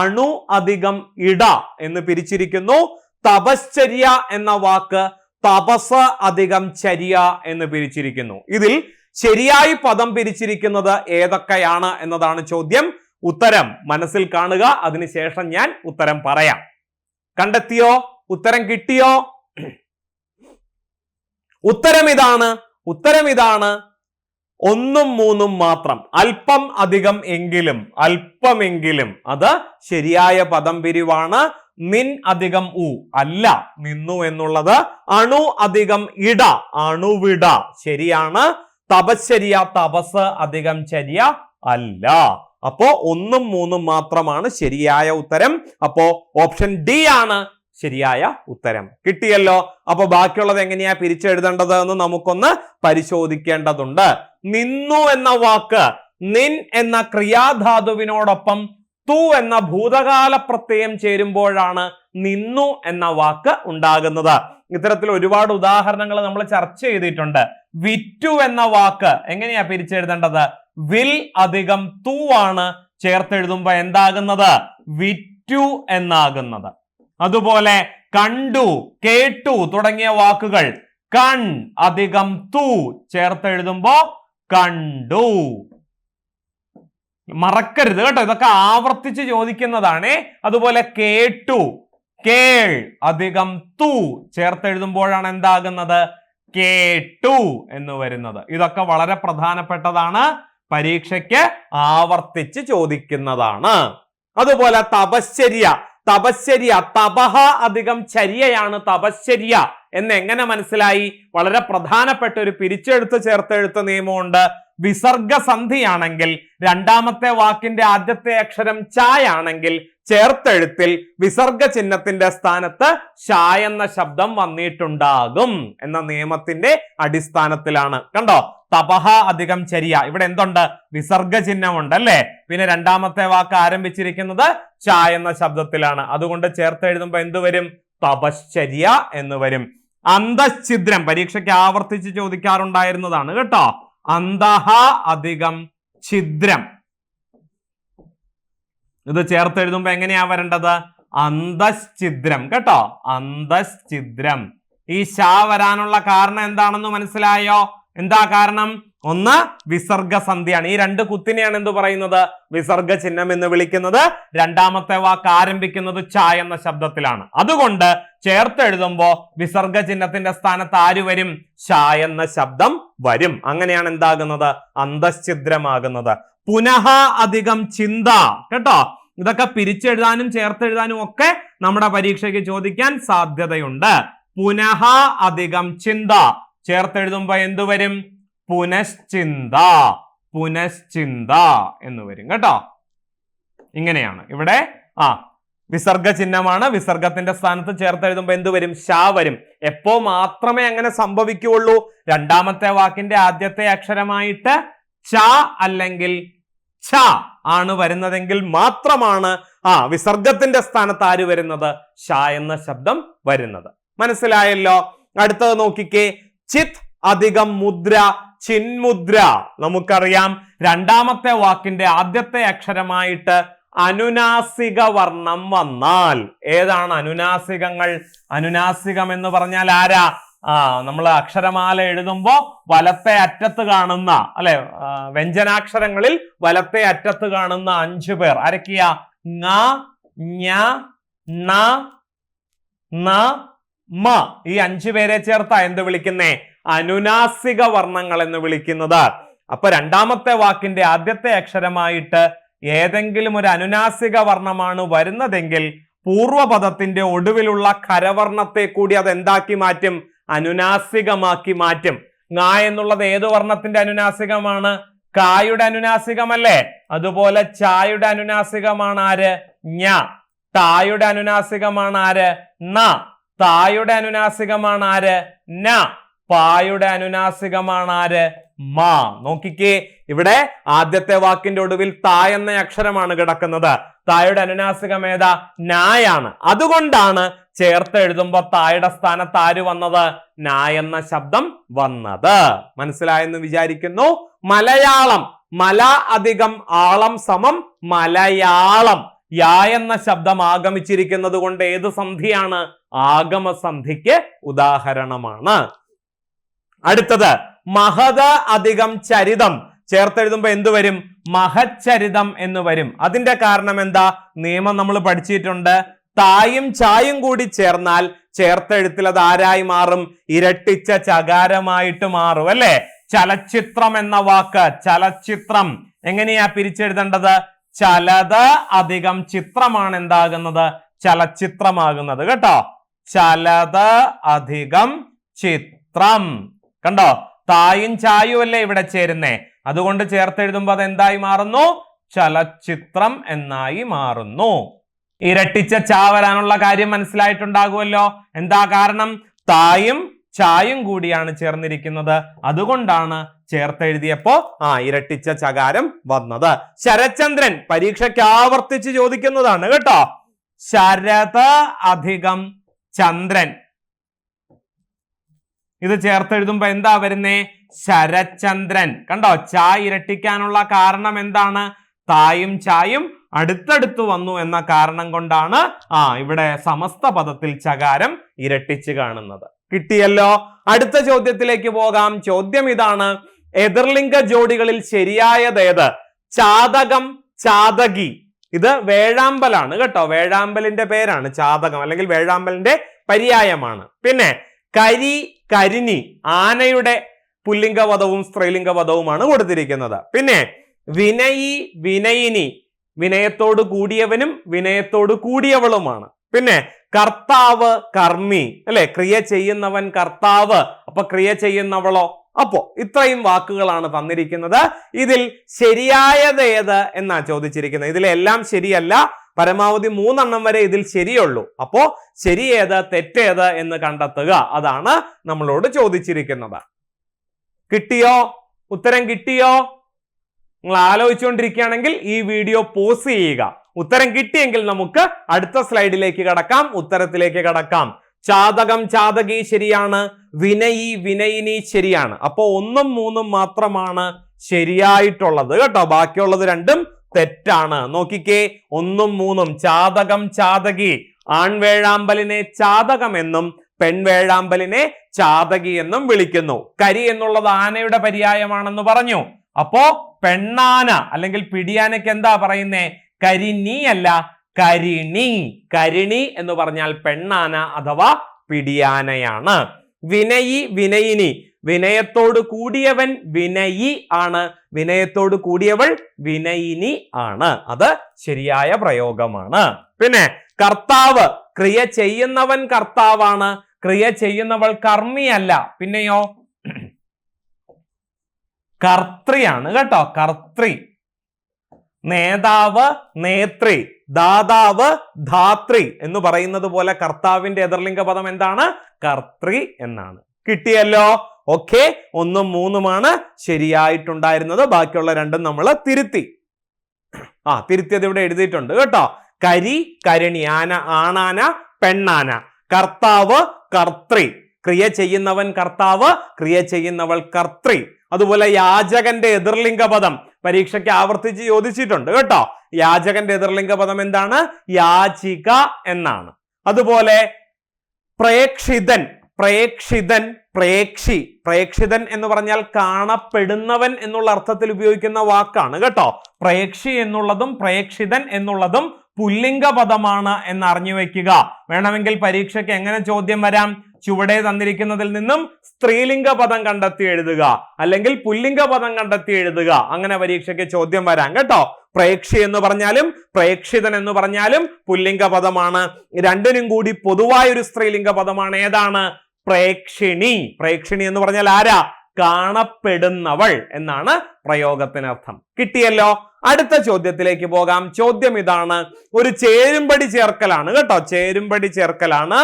അണു അധികം ഇട എന്ന് പിരിച്ചിരിക്കുന്നു. തപശ്ചര്യ എന്ന വാക്ക് തപസ് അധികം ചര്യ എന്ന് പിരിച്ചിരിക്കുന്നു. ഇതിൽ ശരിയായി പദം പിരിച്ചിരിക്കുന്നത് ഏതൊക്കെയാണ് എന്നതാണ് ചോദ്യം. ഉത്തരം മനസ്സിൽ കാണുക, അതിനുശേഷം ഞാൻ ഉത്തരം പറയാം. കണ്ടെത്തിയോ? ഉത്തരം കിട്ടിയോ? ഉത്തരം ഇതാണ്. 1ഉം 3ഉം മാത്രം. അല്പം അധികം എങ്കിലും, അല്പമെങ്കിലും, അത് ശരിയായ പദം പിരിവാണ്. നിൻ അധികം ഉ അല്ല, നിന്നു എന്നുള്ളത്. അണു അധികം ഇട, അണുവിട ശരിയാണ്. തപശ്ചര്യ, തപസ് അധികം ചര്യ അല്ല. അപ്പോ 1ഉം 3ഉം മാത്രമാണ് ശരിയായ ഉത്തരം. അപ്പോ ഓപ്ഷൻ ഡി ആണ് ശരിയായ ഉത്തരം. കിട്ടിയല്ലോ? അപ്പൊ ബാക്കിയുള്ളത് എങ്ങനെയാ പിരിച്ചെഴുതേണ്ടത് എന്ന് നമുക്കൊന്ന് പരിശോധിക്കേണ്ടതുണ്ട്. നിന്നു എന്ന വാക്ക് നിൻ എന്ന ക്രിയാധാതുവിനോടൊപ്പം തു എന്ന ഭൂതകാല പ്രത്യയം ചേരുമ്പോഴാണ് നിന്നു എന്ന വാക്ക് ഉണ്ടാകുന്നത്. ഇത്തരത്തിൽ ഒരുപാട് ഉദാഹരണങ്ങൾ നമ്മൾ ചർച്ച ചെയ്തിട്ടുണ്ട്. വിറ്റു എന്ന വാക്ക് എങ്ങനെയാ പിരിച്ചെഴുതേണ്ടത്? വിൽ അധികം തു ആണ് ചേർത്തെഴുതുമ്പോ എന്താകുന്നത്? വിറ്റു എന്നാകുന്നത്. അതുപോലെ കണ്ടു, കേട്ടു തുടങ്ങിയ വാക്കുകൾ കൺ അധികം തു ചേർത്തെഴുതുമ്പോ കണ്ടു. മറക്കരുത് കേട്ടോ, ഇതൊക്കെ ആവർത്തിച്ച് ചോദിക്കുന്നതാണ്. അതുപോലെ കേട്ടു, കേൾ അധികം തു ചേർത്തെഴുതുമ്പോഴാണ് എന്താകുന്നത്? കേട്ടു എന്ന് വരുന്നത്. ഇതൊക്കെ വളരെ പ്രധാനപ്പെട്ടതാണ്, പരീക്ഷയ്ക്ക് ആവർത്തിച്ച് ചോദിക്കുന്നതാണ്. അതുപോലെ തപശ്ചര്യ, തപശ്ചര്യ തപഹ അധികം ചര്യയാണ് തപശ്ചര്യ എന്ന് എങ്ങനെ മനസ്സിലായി? വളരെ പ്രധാനപ്പെട്ട ഒരു പിരിച്ചെഴുത്ത് ചേർത്തെഴുത്ത് നിയമമുണ്ട്. വിസർഗസന്ധിയാണെങ്കിൽ രണ്ടാമത്തെ വാക്കിന്റെ ആദ്യത്തെ അക്ഷരം ചായാണെങ്കിൽ ചേർത്തെഴുത്തിൽ വിസർഗ ചിഹ്നത്തിന്റെ സ്ഥാനത്ത് ഷ എന്ന ശബ്ദം വന്നിട്ടുണ്ടാകും എന്ന നിയമത്തിന്റെ അടിസ്ഥാനത്തിലാണ്. കണ്ടോ, തപഹ അധികം ചര്യ, ഇവിടെ എന്തുണ്ട്? വിസർഗ ചിഹ്നമുണ്ട് അല്ലേ? പിന്നെ രണ്ടാമത്തെ വാക്ക് ആരംഭിച്ചിരിക്കുന്നത് ച എന്ന ശബ്ദത്തിലാണ്. അതുകൊണ്ട് ചേർത്തെഴുതുമ്പോ എന്ത് വരും? തപശ്ചര്യ എന്ന് വരും. അന്തഃഛിദ്രം പരീക്ഷയ്ക്ക് ആവർത്തിച്ച് ചോദിക്കാറുണ്ടായിരുന്നതാണ് കേട്ടോ. അന്തഹ അധികം ഛിദ്രം, ഇത് ചേർത്തെഴുതുമ്പോ എങ്ങനെയാ വരേണ്ടത്? അന്തഃഛിദ്രം കേട്ടോ, അന്തഃഛിദ്രം. ഈ ശ വരാനുള്ള കാരണം എന്താണെന്ന് മനസ്സിലായോ? എന്താ കാരണം? ഒന്ന് വിസർഗസന്ധിയാണ്. ഈ രണ്ട് കുത്തിനെയാണ് എന്ത് പറയുന്നത്? വിസർഗ ചിഹ്നം എന്ന് വിളിക്കുന്നത്. രണ്ടാമത്തെ വാക്ക് ആരംഭിക്കുന്നത് ച എന്ന ശബ്ദത്തിലാണ്. അതുകൊണ്ട് ചേർത്തെഴുതുമ്പോ വിസർഗ ചിഹ്നത്തിന്റെ സ്ഥാനത്ത് ആര് വരും? ഷ എന്ന ശബ്ദം വരും. അങ്ങനെയാണ് എന്താകുന്നത്? അന്തഃഛിദ്രമാകുന്നത്. പുനഃ അധികം ചിന്ത കേട്ടോ, ഇതൊക്കെ പിരിച്ചെഴുതാനും ചേർത്തെഴുതാനും ഒക്കെ നമ്മുടെ പരീക്ഷയ്ക്ക് ചോദിക്കാൻ സാധ്യതയുണ്ട്. പുനഃ അധികം ചിന്ത ചേർത്തെഴുതുമ്പോ എന്തു വരും? പുനശ്ചിന്ത, പുനശ്ചിന്ത എന്ന് വരും കേട്ടോ. ഇങ്ങനെയാണ് ഇവിടെ വിസർഗ ചിഹ്നമാണ്. വിസർഗത്തിന്റെ സ്ഥാനത്ത് ചേർത്തെഴുതുമ്പോ എന്ത് വരും? ഷ വരും. എപ്പോ മാത്രമേ അങ്ങനെ സംഭവിക്കുകയുള്ളൂ? രണ്ടാമത്തെ വാക്കിന്റെ ആദ്യത്തെ അക്ഷരമായിട്ട് ച അല്ലെങ്കിൽ ഛ ആണ് വരുന്നതെങ്കിൽ മാത്രമാണ് വിസർഗത്തിന്റെ സ്ഥാനത്ത് ആര് വരുന്നത്? ഷ എന്ന ശബ്ദം വരുന്നത്. മനസ്സിലായല്ലോ? അടുത്തത് നോക്കിക്കേ. ചിത് അധികം മുദ്ര, ചിന്മുദ്ര. നമുക്കറിയാം രണ്ടാമത്തെ വാക്കിന്റെ ആദ്യത്തെ അക്ഷരമായിട്ട് അനുനാസിക വർണ്ണം വന്നാൽ ഏതാണ് അനുനാസികങ്ങൾ? അനുനാസികം എന്ന് പറഞ്ഞാൽ ആരാ? നമ്മൾ അക്ഷരമാല എഴുതുമ്പോ വലത്തെ അറ്റത്ത് കാണുന്ന അല്ലെ, വ്യഞ്ജനാക്ഷരങ്ങളിൽ വലത്തെ അറ്റത്ത് കാണുന്ന 5 പേർ ആരൊക്കെയാ? ങ, ഞ, ണ, ന, മ. ഈ 5 പേരെ ചേർത്താ എന്ത് വിളിക്കുന്നേ? അനുനാസിക വർണ്ണങ്ങൾ എന്ന് വിളിക്കുന്നത്. അപ്പൊ രണ്ടാമത്തെ വാക്കിന്റെ ആദ്യത്തെ അക്ഷരമായിട്ട് ഏതെങ്കിലും ഒരു അനുനാസിക വർണ്ണമാണ് വരുന്നതെങ്കിൽ പൂർവപദത്തിന്റെ ഒടുവിലുള്ള ഖരവർണ്ണത്തെ കൂടി അത് എന്താക്കി മാറ്റും? അനുനാസികമാക്കി മാറ്റും. ങ എന്നുള്ളത് ഏത് വർണ്ണത്തിന്റെ അനുനാസികമാണ്? കായുടെ അനുനാസികമല്ലേ? അതുപോലെ ചായുടെ അനുനാസികമാണ് ആര്? ഞ. ടായുടെ അനുനാസികമാണ് ആര്? ണ. തായുടെ അനുനാസികമാണ് ആര്? ന. പായുടെ അനുനാസികമാണ് ആര്? മ. നോക്കിക്കേ, ഇവിടെ ആദ്യത്തെ വാക്കിന്റെ ഒടുവിൽ ത എന്ന അക്ഷരമാണ് കിടക്കുന്നത്. തായുടെ അനുനാസികം ഏതാ? നായാണ്. അതുകൊണ്ടാണ് ചേർത്ത് എഴുതുമ്പോ തായുടെ സ്ഥാനത്ത് ആര് വന്നത്? ന എന്ന ശബ്ദം വന്നത്. മനസ്സിലായെന്ന് വിചാരിക്കുന്നു. മലയാളം, മല അധികം ആളം സമം മലയാളം. യാ എന്ന ശബ്ദം ആഗമിച്ചിരിക്കുന്നത് കൊണ്ട് ഏത് സന്ധിയാണ്? ആഗമസന്ധിക്ക് ഉദാഹരണമാണ്. അടുത്തത് മഹത അധികം ചരിതം. ചേർത്തെഴുതുമ്പോ എന്തു വരും? മഹച്ചരിതം എന്ന് വരും. അതിന്റെ കാരണം എന്താ? നിയമം നമ്മൾ പഠിച്ചിട്ടുണ്ട്. തായും ചായും കൂടി ചേർന്നാൽ ചേർത്തെഴുത്തിൽ അത് ആരായി മാറും? ഇരട്ടിച്ച ചകാരമായിട്ട് മാറും അല്ലെ? ചലച്ചിത്രം എന്ന വാക്ക്, ചലച്ചിത്രം എങ്ങനെയാ പിരിച്ചെഴുതേണ്ടത്? ചലത് അധികം ചിത്രമാണ് എന്താകുന്നത്? ചലച്ചിത്രമാകുന്നത് കേട്ടോ. ചലത് അധികം ചിത്രം. കണ്ടോ, തായും ചായും അല്ലേ ഇവിടെ ചേരുന്നേ. അതുകൊണ്ട് ചേർത്തെഴുതുമ്പോ അത് എന്തായി മാറുന്നു? ചലച്ചിത്രം എന്നായി മാറുന്നു. ഇരട്ടിച്ച ചാ വരാനുള്ള കാര്യം മനസ്സിലായിട്ടുണ്ടാകുമല്ലോ. എന്താ കാരണം? തായും ചായും കൂടിയാണ് ചേർന്നിരിക്കുന്നത്. അതുകൊണ്ടാണ് ചേർത്തെഴുതിയപ്പോ ഇരട്ടിച്ച ചകാരം വന്നത്. ശരചന്ദ്രൻ പരീക്ഷയ്ക്ക് ആവർത്തിച്ച് ചോദിക്കുന്നതാണ് കേട്ടോ. ശരത് അധികം ചന്ദ്രൻ. ഇത് ചേർത്തെഴുതുമ്പോ എന്താ വരുന്നേ? ശരചന്ദ്രൻ. കണ്ടോ, ചാ ഇരട്ടിക്കാനുള്ള കാരണം എന്താണ്? തായും ചായും അടുത്തടുത്ത് വന്നു എന്ന കാരണം കൊണ്ടാണ് ഇവിടെ സമസ്ത പദത്തിൽ ചകാരം ഇരട്ടിച്ച് കാണുന്നത്. കിട്ടിയല്ലോ. അടുത്ത ചോദ്യത്തിലേക്ക് പോകാം. ചോദ്യം ഇതാണ്: എതിർലിംഗ ജോഡികളിൽ ശരിയായതേത്? ചാതകം, ചാതകി. ഇത് വേഴാമ്പലാണ് കേട്ടോ. വേഴാമ്പലിന്റെ പേരാണ് ചാതകം, അല്ലെങ്കിൽ വേഴാമ്പലിന്റെ പര്യായമാണ്. പിന്നെ കരി, കരിനി ആനയുടെ പുല്ലിംഗപദവും സ്ത്രീലിംഗപദവുമാണ് കൊടുത്തിരിക്കുന്നത്. പിന്നെ വിനയി, വിനയിനി വിനയത്തോട് കൂടിയവനും വിനയത്തോട് കൂടിയവളുമാണ്. പിന്നെ കർത്താവ് കർമ്മി അല്ലെ, ക്രിയ ചെയ്യുന്നവൻ കർത്താവ്, അപ്പൊ ക്രിയ ചെയ്യുന്നവളോ? അപ്പോ ഇത്രയും വാക്കുകളാണ് തന്നിരിക്കുന്നത്. ഇതിൽ ശരിയായത് ഏത് എന്നാ ചോദിച്ചിരിക്കുന്നത്. ഇതിലെല്ലാം ശരിയല്ല, പരമാവധി 3 വരെ ഇതിൽ ശരിയുള്ളൂ. അപ്പോ ശരിയേത് തെറ്റേത് എന്ന് കണ്ടെത്തുക, അതാണ് നമ്മളോട് ചോദിച്ചിരിക്കുന്നത്. കിട്ടിയോ? ഉത്തരം കിട്ടിയോ? നിങ്ങൾ ആലോചിച്ചുകൊണ്ടിരിക്കുകയാണെങ്കിൽ ഈ വീഡിയോ പോസ് ചെയ്യുക. ഉത്തരം കിട്ടിയെങ്കിൽ നമുക്ക് അടുത്ത സ്ലൈഡിലേക്ക് കടക്കാം, ഉത്തരത്തിലേക്ക് കടക്കാം. ചാതകം ചാതകി ശരിയാണ്, വിനയി വിനയിനി ശരിയാണ്. അപ്പോ 1ഉം 3ഉം മാത്രമാണ് ശരിയായിട്ടുള്ളത് കേട്ടോ, ബാക്കിയുള്ളത് രണ്ടും തെറ്റാണ്. നോക്കിക്കേ, 1ഉം 3ഉം. ചാതകം ചാതകി, ആൺവേഴാമ്പലിനെ ചാതകം എന്നും പെൺവേഴാമ്പലിനെ ചാതകി എന്നും വിളിക്കുന്നു. കരി എന്നുള്ളത് ആനയുടെ പര്യായമാണെന്ന് പറഞ്ഞു. അപ്പോ പെണ്ണാന അല്ലെങ്കിൽ പിടിയാനയ്ക്ക് എന്താ പറയുന്നേ? കരിനി അല്ല, കരിണി. കരിണി എന്ന് പറഞ്ഞാൽ പെണ്ണാന അഥവാ പിടിയാനയാണ്. വിനയി വിനയിനി, വിനയത്തോട് കൂടിയവൻ വിനയി ആണ്, വിനയത്തോട് കൂടിയവൾ വിനയിനി ആണ്. അത് ശരിയായ പ്രയോഗമാണ്. പിന്നെ കർത്താവ്, ക്രിയ ചെയ്യുന്നവൻ കർത്താവാണ്, ക്രിയ ചെയ്യുന്നവൾ കർമ്മിയല്ല. പിന്നെയോ കർത്രിയാണ് കേട്ടോ, കർത്രി. നേതാവ് നേത്രി, ദാതാവ് ധാത്രി എന്ന് പറയുന്നത് പോലെ കർത്താവിന്റെ എതിർലിംഗ പദം എന്താണ്? കർത്രി എന്നാണ്. കിട്ടിയല്ലോ? ഓക്കെ, 1ഉം 3ഉമാണ് ശരിയായിട്ടുണ്ടായിരുന്നത്, ബാക്കിയുള്ള രണ്ടും നമ്മൾ തിരുത്തി. തിരുത്തിയത് ഇവിടെ എഴുതിയിട്ടുണ്ട് കേട്ടോ. കരി കരിണി, ആന ആണാന പെണ്ണാന, കർത്താവ് കർത്രി, ക്രിയ ചെയ്യുന്നവൻ കർത്താവ്, ക്രിയ ചെയ്യുന്നവൾ കർത്രി. അതുപോലെ യാചകന്റെ എതിർലിംഗ പദം പരീക്ഷയ്ക്ക് ആവർത്തിച്ച് ചോദിച്ചിട്ടുണ്ട് കേട്ടോ. യാചകന്റെ എതിർലിംഗ പദം എന്താണ്? യാചിക എന്നാണ്. അതുപോലെ പ്രേക്ഷിതൻ, പ്രേക്ഷിതൻ, പ്രേക്ഷി. പ്രേക്ഷിതൻ എന്ന് പറഞ്ഞാൽ കാണപ്പെടുന്നവൻ എന്നുള്ള അർത്ഥത്തിൽ ഉപയോഗിക്കുന്ന വാക്കാണ് കേട്ടോ. പ്രേക്ഷി എന്നുള്ളതും പ്രേക്ഷിതൻ എന്നുള്ളതും പുല്ലിംഗ പദമാണ് എന്ന് അറിഞ്ഞു വെക്കുക. വേണമെങ്കിൽ പരീക്ഷയ്ക്ക് എങ്ങനെ ചോദ്യം വരാം? ചുവടെ തന്നിരിക്കുന്നതിൽ നിന്നും സ്ത്രീലിംഗ പദം കണ്ടെത്തി എഴുതുക, അല്ലെങ്കിൽ പുല്ലിംഗ പദം കണ്ടെത്തി എഴുതുക. അങ്ങനെ പരീക്ഷയ്ക്ക് ചോദ്യം വരാം കേട്ടോ. പ്രേക്ഷി എന്ന് പറഞ്ഞാലും പ്രേക്ഷിതൻ എന്ന് പറഞ്ഞാലും പുല്ലിംഗ പദമാണ്. രണ്ടിനും കൂടി പൊതുവായൊരു സ്ത്രീലിംഗ പദമാണ്. ഏതാണ്? പ്രേക്ഷിണി. പ്രേക്ഷിണി എന്ന് പറഞ്ഞാൽ ആരാ? കാണപ്പെടുന്നവൾ എന്നാണ് പ്രയോഗത്തിനർത്ഥം. കിട്ടിയല്ലോ? അടുത്ത ചോദ്യത്തിലേക്ക് പോകാം. ചോദ്യം ഇതാണ്, ഒരു ചേരുംപടി ചേർക്കലാണ് കേട്ടോ, ചേരുംപടി ചേർക്കലാണ്.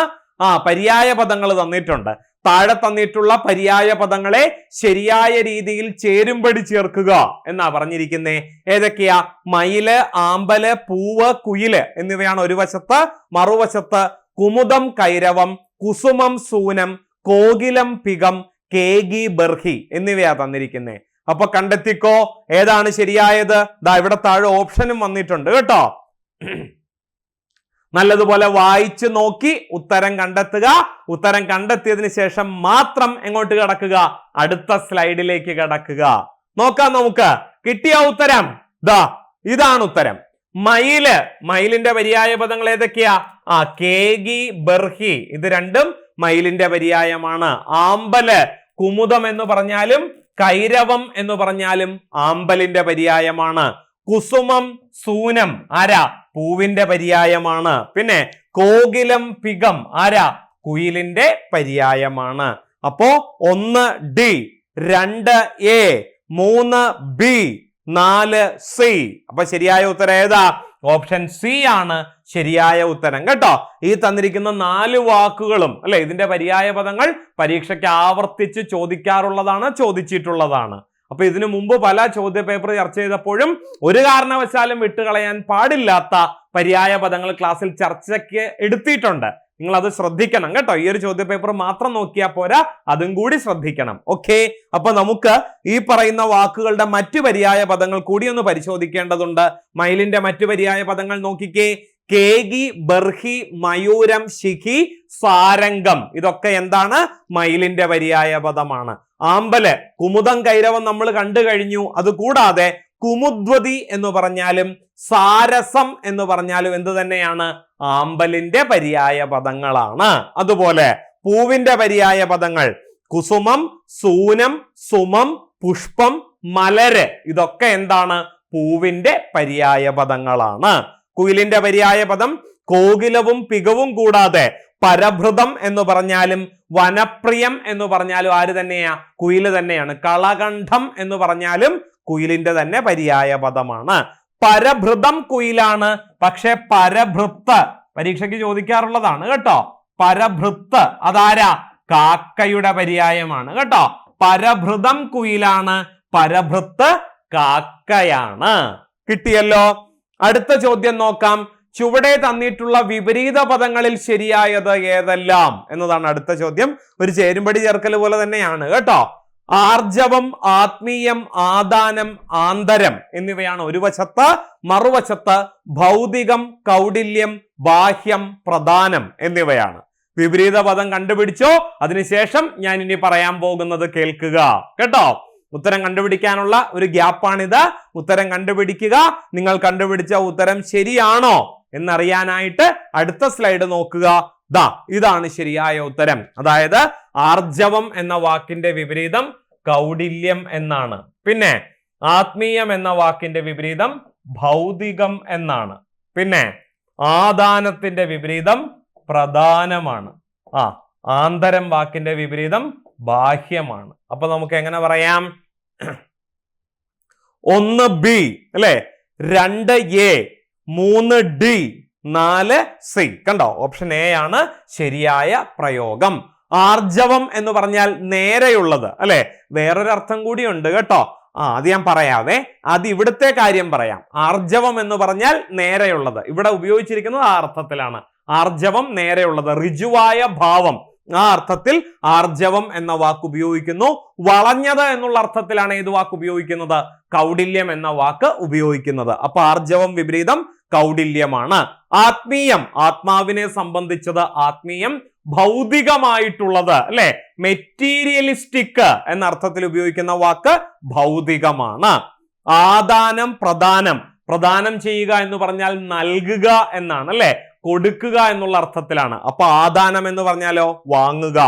പര്യായ പദങ്ങൾ തന്നിട്ടുണ്ട്. താഴെ തന്നിട്ടുള്ള പര്യായ പദങ്ങളെ ശരിയായ രീതിയിൽ ചേരുംപടി ചേർക്കുക എന്നാ പറഞ്ഞിരിക്കുന്നേ. ഏതൊക്കെയാ? മയില്, ആമ്പല്, പൂവ്, കുയില് എന്നിവയാണ് ഒരു വശത്ത്. മറുവശത്ത് കുമുദം കൈരവം, കുസുമം സൂനം, കോകിലം പികം, കേഗി ബർഹി എന്നിവയാ തന്നിരിക്കുന്നേ. അപ്പൊ കണ്ടെത്തിക്കോ ഏതാണ് ശരിയായത്. ഇവിടെ താഴെ ഓപ്ഷനും വന്നിട്ടുണ്ട് കേട്ടോ. നല്ലതുപോലെ വായിച്ചു നോക്കി ഉത്തരം കണ്ടെത്തുക. ഉത്തരം കണ്ടെത്തിയതിന് ശേഷം മാത്രം എങ്ങോട്ട് കടക്കുക? അടുത്ത സ്ലൈഡിലേക്ക് കടക്കുക. നോക്കാം നമുക്ക്. കിട്ടിയ ഉത്തരം ഇതാണ് ഉത്തരം. മയില്, മയിലിന്റെ പര്യായ പദങ്ങൾ ഏതൊക്കെയാ? കേഗി ബർഹി, ഇത് രണ്ടും മയിലിന്റെ പര്യായമാണ്. ആമ്പല്, കുമുദം എന്ന് പറഞ്ഞാലും കൈരവം എന്ന് പറഞ്ഞാലും ആമ്പലിന്റെ പര്യായമാണ്. കുസുമം സൂനം ആരാ? പൂവിന്റെ പര്യായമാണ്. പിന്നെ കോകിലം പികം ആരാ? കുയിലിന്റെ പര്യായമാണ്. അപ്പോ 1 ഡി, 2 എ, 3 ബി, 4 സി. അപ്പൊ ശരിയായ ഉത്തരം ഏതാ? ഓപ്ഷൻ സി ആണ് ശരിയായ ഉത്തരം കേട്ടോ. ഈ തന്നിരിക്കുന്ന 4 വാക്കുകളും അല്ലെ, ഇതിന്റെ പര്യായ പദങ്ങൾ പരീക്ഷയ്ക്ക് ആവർത്തിച്ച് ചോദിക്കാറുള്ളതാണ്, ചോദിച്ചിട്ടുള്ളതാണ്. അപ്പൊ ഇതിനു മുമ്പ് പല ചോദ്യ പേപ്പർ ചർച്ച ചെയ്തപ്പോഴും ഒരു കാരണവശാലും വിട്ടുകളയാൻ പാടില്ലാത്ത പര്യായ പദങ്ങൾ ക്ലാസ്സിൽ ചർച്ചയ്ക്ക് എടുത്തിട്ടുണ്ട്. നിങ്ങൾ അത് ശ്രദ്ധിക്കണം കേട്ടോ. ഈ ഒരു ചോദ്യ പേപ്പർ മാത്രം നോക്കിയാൽ പോരാ, അതും കൂടി ശ്രദ്ധിക്കണം. ഓക്കെ, അപ്പൊ നമുക്ക് ഈ പറയുന്ന വാക്കുകളുടെ മറ്റു പര്യായ പദങ്ങൾ കൂടി ഒന്ന് പരിശോധിക്കേണ്ടതുണ്ട്. മയിലിന്റെ മറ്റു പര്യായ പദങ്ങൾ നോക്കിക്കേ. കേഗി, ബർഹി, മയൂരം, ശിഖി, സാരംഗം. ഇതൊക്കെ എന്താണ്? മയിലിന്റെ പര്യായ പദമാണ്. ആമ്പല്, കുമുദം കൈരവം നമ്മൾ കണ്ടു കഴിഞ്ഞു. അതുകൂടാതെ കുമുദ്വതി എന്ന് പറഞ്ഞാലും സാരസം എന്ന് പറഞ്ഞാലും എന്ത് തന്നെയാണ്? ആമ്പലിന്റെ പര്യായ പദങ്ങളാണ്. അതുപോലെ പൂവിന്റെ പര്യായ പദങ്ങൾ കുസുമം, സൂനം, സുമം, പുഷ്പം, മലര്. ഇതൊക്കെ എന്താണ്? പൂവിന്റെ പര്യായ പദങ്ങളാണ്. കുയിലിന്റെ പര്യായ പദം കോകിലവും പികവും കൂടാതെ പരഭൃതം എന്ന് പറഞ്ഞാലും വനപ്രിയം എന്ന് പറഞ്ഞാലും ആര് തന്നെയാ? കുയില് തന്നെയാണ്. കളകണ്ഠം എന്ന് പറഞ്ഞാലും കുയിലിന്റെ തന്നെ പര്യായ പദമാണ്. പരഭൃതം കുയിലാണ്, പക്ഷെ പരഭൃത്ത് പരീക്ഷയ്ക്ക് ചോദിക്കാറുള്ളതാണ് കേട്ടോ. പരഭൃത്ത് അതാരാ? കാക്കയുടെ പര്യായമാണ് കേട്ടോ. പരഭൃതം കുയിലാണ്, പരഭൃത്ത് കാക്കയാണ്. കിട്ടിയല്ലോ. അടുത്ത ചോദ്യം നോക്കാം. ചുവടെ തന്നിട്ടുള്ള വിപരീത പദങ്ങളിൽ ശരിയായത് ഏതെല്ലാം എന്നതാണ് അടുത്ത ചോദ്യം. ഒരു ചേരുംപടി ചേർക്കൽ പോലെ തന്നെയാണ് കേട്ടോ. ആർജവം, ആത്മീയം, ആദാനം, ആന്തരം എന്നിവയാണ് ഒരു വശത്ത്. മറുവശത്ത് ഭൗതികം, കൗടില്യം, ബാഹ്യം, പ്രധാനം എന്നിവയാണ്. വിപരീത പദം കണ്ടുപിടിച്ചോ? അതിനുശേഷം ഞാൻ ഇനി പറയാൻ പോകുന്നത് കേൾക്കുക കേട്ടോ. ഉത്തരം കണ്ടുപിടിക്കാനുള്ള ഒരു ഗ്യാപ്പാണിത്. ഉത്തരം കണ്ടുപിടിക്കുക. നിങ്ങൾ കണ്ടുപിടിച്ച ഉത്തരം ശരിയാണോ എന്നറിയാനായിട്ട് അടുത്ത സ്ലൈഡ് നോക്കുക. ഇതാണ് ശരിയായ ഉത്തരം. അതായത് ആർജവം എന്ന വാക്കിന്റെ വിപരീതം കൗടില്യം എന്നാണ്. പിന്നെ ആത്മീയം എന്ന വാക്കിന്റെ വിപരീതം ഭൗതികം എന്നാണ്. പിന്നെ ആദാനത്തിന്റെ വിപരീതം പ്രധാനമാണ്. ആന്തരം വാക്കിന്റെ വിപരീതം ബാഹ്യമാണ്. അപ്പൊ നമുക്ക് എങ്ങനെ പറയാം? 1 ബി അല്ലെ, 2 എ, 3 ഡി, 4 സി. കണ്ടോ? ഓപ്ഷൻ എ ആണ് ശരിയായ പ്രയോഗം. ആർജവം എന്ന് പറഞ്ഞാൽ നേരെയുള്ളത് അല്ലെ. വേറൊരു അർത്ഥം കൂടി ഉണ്ട് കേട്ടോ. അത് ഞാൻ പറയാവേ. അത് ഇവിടുത്തെ കാര്യം പറയാം. ആർജവം എന്ന് പറഞ്ഞാൽ നേരെയുള്ളത്. ഇവിടെ ഉപയോഗിച്ചിരിക്കുന്നത് ആ അർത്ഥത്തിലാണ്. ആർജവം നേരെയുള്ളത്, ഋജുവായ ഭാവം. ആ അർത്ഥത്തിൽ ആർജവം എന്ന വാക്ക് ഉപയോഗിക്കുന്നു. വളഞ്ഞത് എന്നുള്ള അർത്ഥത്തിലാണ് ഏത് വാക്ക് ഉപയോഗിക്കുന്നത്? കൗടില്യം എന്ന വാക്ക് ഉപയോഗിക്കുന്നത്. അപ്പൊ ആർജവം വിപരീതം കൗടില്യമാണ്. ആത്മീയം, ആത്മാവിനെ സംബന്ധിച്ചത് ആത്മീയം. ഭൗതികമായിട്ടുള്ളത് അല്ലെ, മെറ്റീരിയലിസ്റ്റിക് എന്ന അർത്ഥത്തിൽ ഉപയോഗിക്കുന്ന വാക്ക് ഭൗതികമാണ്. ആദാനം, പ്രദാനം. പ്രദാനം ചെയ്യുക എന്ന് പറഞ്ഞാൽ നൽകുക എന്നാണ് അല്ലെ, കൊടുക്കുക എന്നുള്ള അർത്ഥത്തിലാണ്. അപ്പൊ ആദാനം എന്ന് പറഞ്ഞാലോ വാങ്ങുക.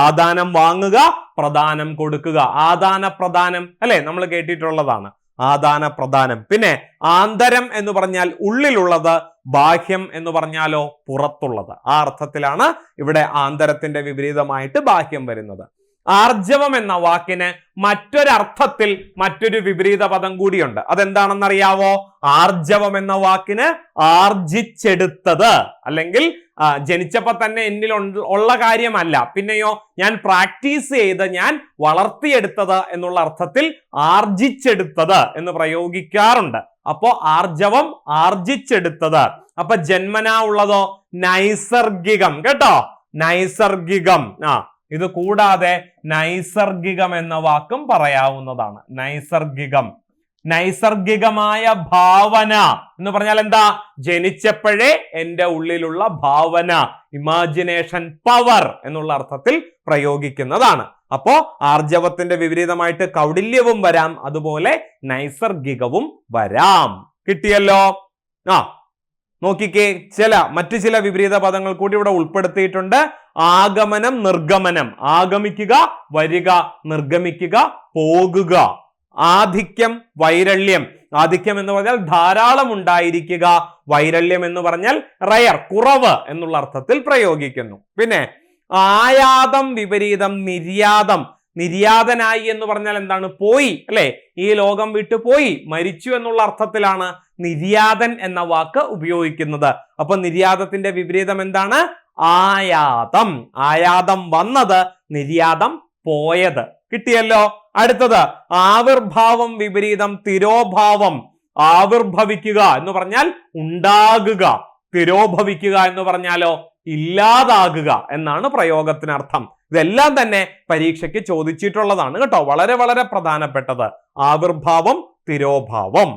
ആദാനം വാങ്ങുക, പ്രദാനം കൊടുക്കുക. ആദാന പ്രദാനം അല്ലെ, നമ്മൾ കേട്ടിട്ടുള്ളതാണ് ആദാന പ്രദാനം. പിന്നെ ആന്തരം എന്ന് പറഞ്ഞാൽ ഉള്ളിലുള്ളത്, ബാഹ്യം എന്ന് പറഞ്ഞാലോ പുറത്തുള്ളത്. ആ അർത്ഥത്തിലാണ് ഇവിടെ ആന്തരത്തിന്റെ വിപരീതമായിട്ട് ബാഹ്യം വരുന്നത്. ആർജവം എന്ന വാക്കിന് മറ്റൊരർത്ഥത്തിൽ മറ്റൊരു വിപരീത പദം കൂടിയുണ്ട്. അതെന്താണെന്നറിയാവോ? ആർജവം എന്ന വാക്കിന് ആർജിച്ചെടുത്തത്, അല്ലെങ്കിൽ ജനിച്ചപ്പോ തന്നെ എന്നിൽ ഉള്ള കാര്യമല്ല, പിന്നെയോ ഞാൻ പ്രാക്ടീസ് ചെയ്ത് ഞാൻ വളർത്തിയെടുത്തത് എന്നുള്ള അർത്ഥത്തിൽ ആർജിച്ചെടുത്തത് എന്ന് പ്രയോഗിക്കാറുണ്ട്. അപ്പോ ആർജവം ആർജിച്ചെടുത്തത്. അപ്പൊ ജന്മനാ ഉള്ളതോ നൈസർഗികം കേട്ടോ. നൈസർഗികം. ഇത് കൂടാതെ നൈസർഗികം എന്ന വാക്കും പറയാവുന്നതാണ്. നൈസർഗികം, നൈസർഗികമായ ഭാവന എന്ന് പറഞ്ഞാൽ എന്താ? ജനിച്ചപ്പോഴേ എൻ്റെ ഉള്ളിലുള്ള ഭാവന, ഇമാജിനേഷൻ പവർ എന്നുള്ള അർത്ഥത്തിൽ പ്രയോഗിക്കുന്നതാണ്. അപ്പോ ആർജവത്തിന്റെ വിപരീതമായിട്ട് കൗടില്യവും വരാം, അതുപോലെ നൈസർഗികവും വരാം. കിട്ടിയല്ലോ. നോക്കിക്കേ, മറ്റു ചില വിപരീത പദങ്ങൾ കൂടി ഇവിടെ ഉൾപ്പെടുത്തിയിട്ടുണ്ട്. ആഗമനം, നിർഗമനം. ആഗമിക്കുക, വരിക. നിർഗമിക്കുക, പോകുക. ആധിക്യം, വൈരല്യം. ആധിക്യം എന്ന് പറഞ്ഞാൽ ധാരാളം ഉണ്ടായിരിക്കുക. വൈരല്യം എന്ന് പറഞ്ഞാൽ റയർ, കുറവ് എന്നുള്ള അർത്ഥത്തിൽ പ്രയോഗിക്കുന്നു. പിന്നെ ആയാതം വിപരീതം നിര്യാതം. നിര്യാതനായി എന്ന് പറഞ്ഞാൽ എന്താണ്? പോയി അല്ലെ, ഈ ലോകം വിട്ടു പോയി, മരിച്ചു എന്നുള്ള അർത്ഥത്തിലാണ് നിര്യാതൻ എന്ന വാക്ക് ഉപയോഗിക്കുന്നത്. അപ്പൊ നിര്യാതത്തിന്റെ വിപരീതം എന്താണ്? ആയാതം. ആയാതം വന്നത്, നിര്യാതം പോയത്. കിട്ടിയല്ലോ. അടുത്തത് ആവിർഭാവം വിപരീതം തിരോഭാവം. ആവിർഭവിക്കുക എന്ന് പറഞ്ഞാൽ ഉണ്ടാകുക, തിരോഭവിക്കുക എന്ന് പറഞ്ഞാലോ ഇല്ലാതാകുക എന്നാണ് പ്രയോഗത്തിനർത്ഥം. ഇതെല്ലാം തന്നെ പരീക്ഷയ്ക്ക് ചോദിച്ചിട്ടുള്ളതാണ് കേട്ടോ. വളരെ വളരെ പ്രധാനപ്പെട്ടത് ആവിർഭാവം, തിരോഭാവം.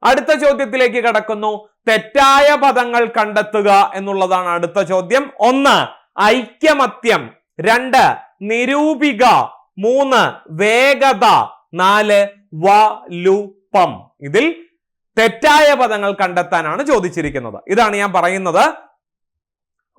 അടുത്ത ചോദ്യത്തിലേക്ക് കടക്കുന്നു. തെറ്റായ പദങ്ങൾ കണ്ടെത്തുക എന്നുള്ളതാണ് അടുത്ത ചോദ്യം. 1 ഐക്യമത്യം, 2 നിരൂപിക, 3 വേഗത, 4 വലുപ്പം. ഇതിൽ തെറ്റായ പദങ്ങൾ കണ്ടെത്താനാണ് ചോദിച്ചിരിക്കുന്നത്. ഇതാണ് ഞാൻ പറയുന്നത്.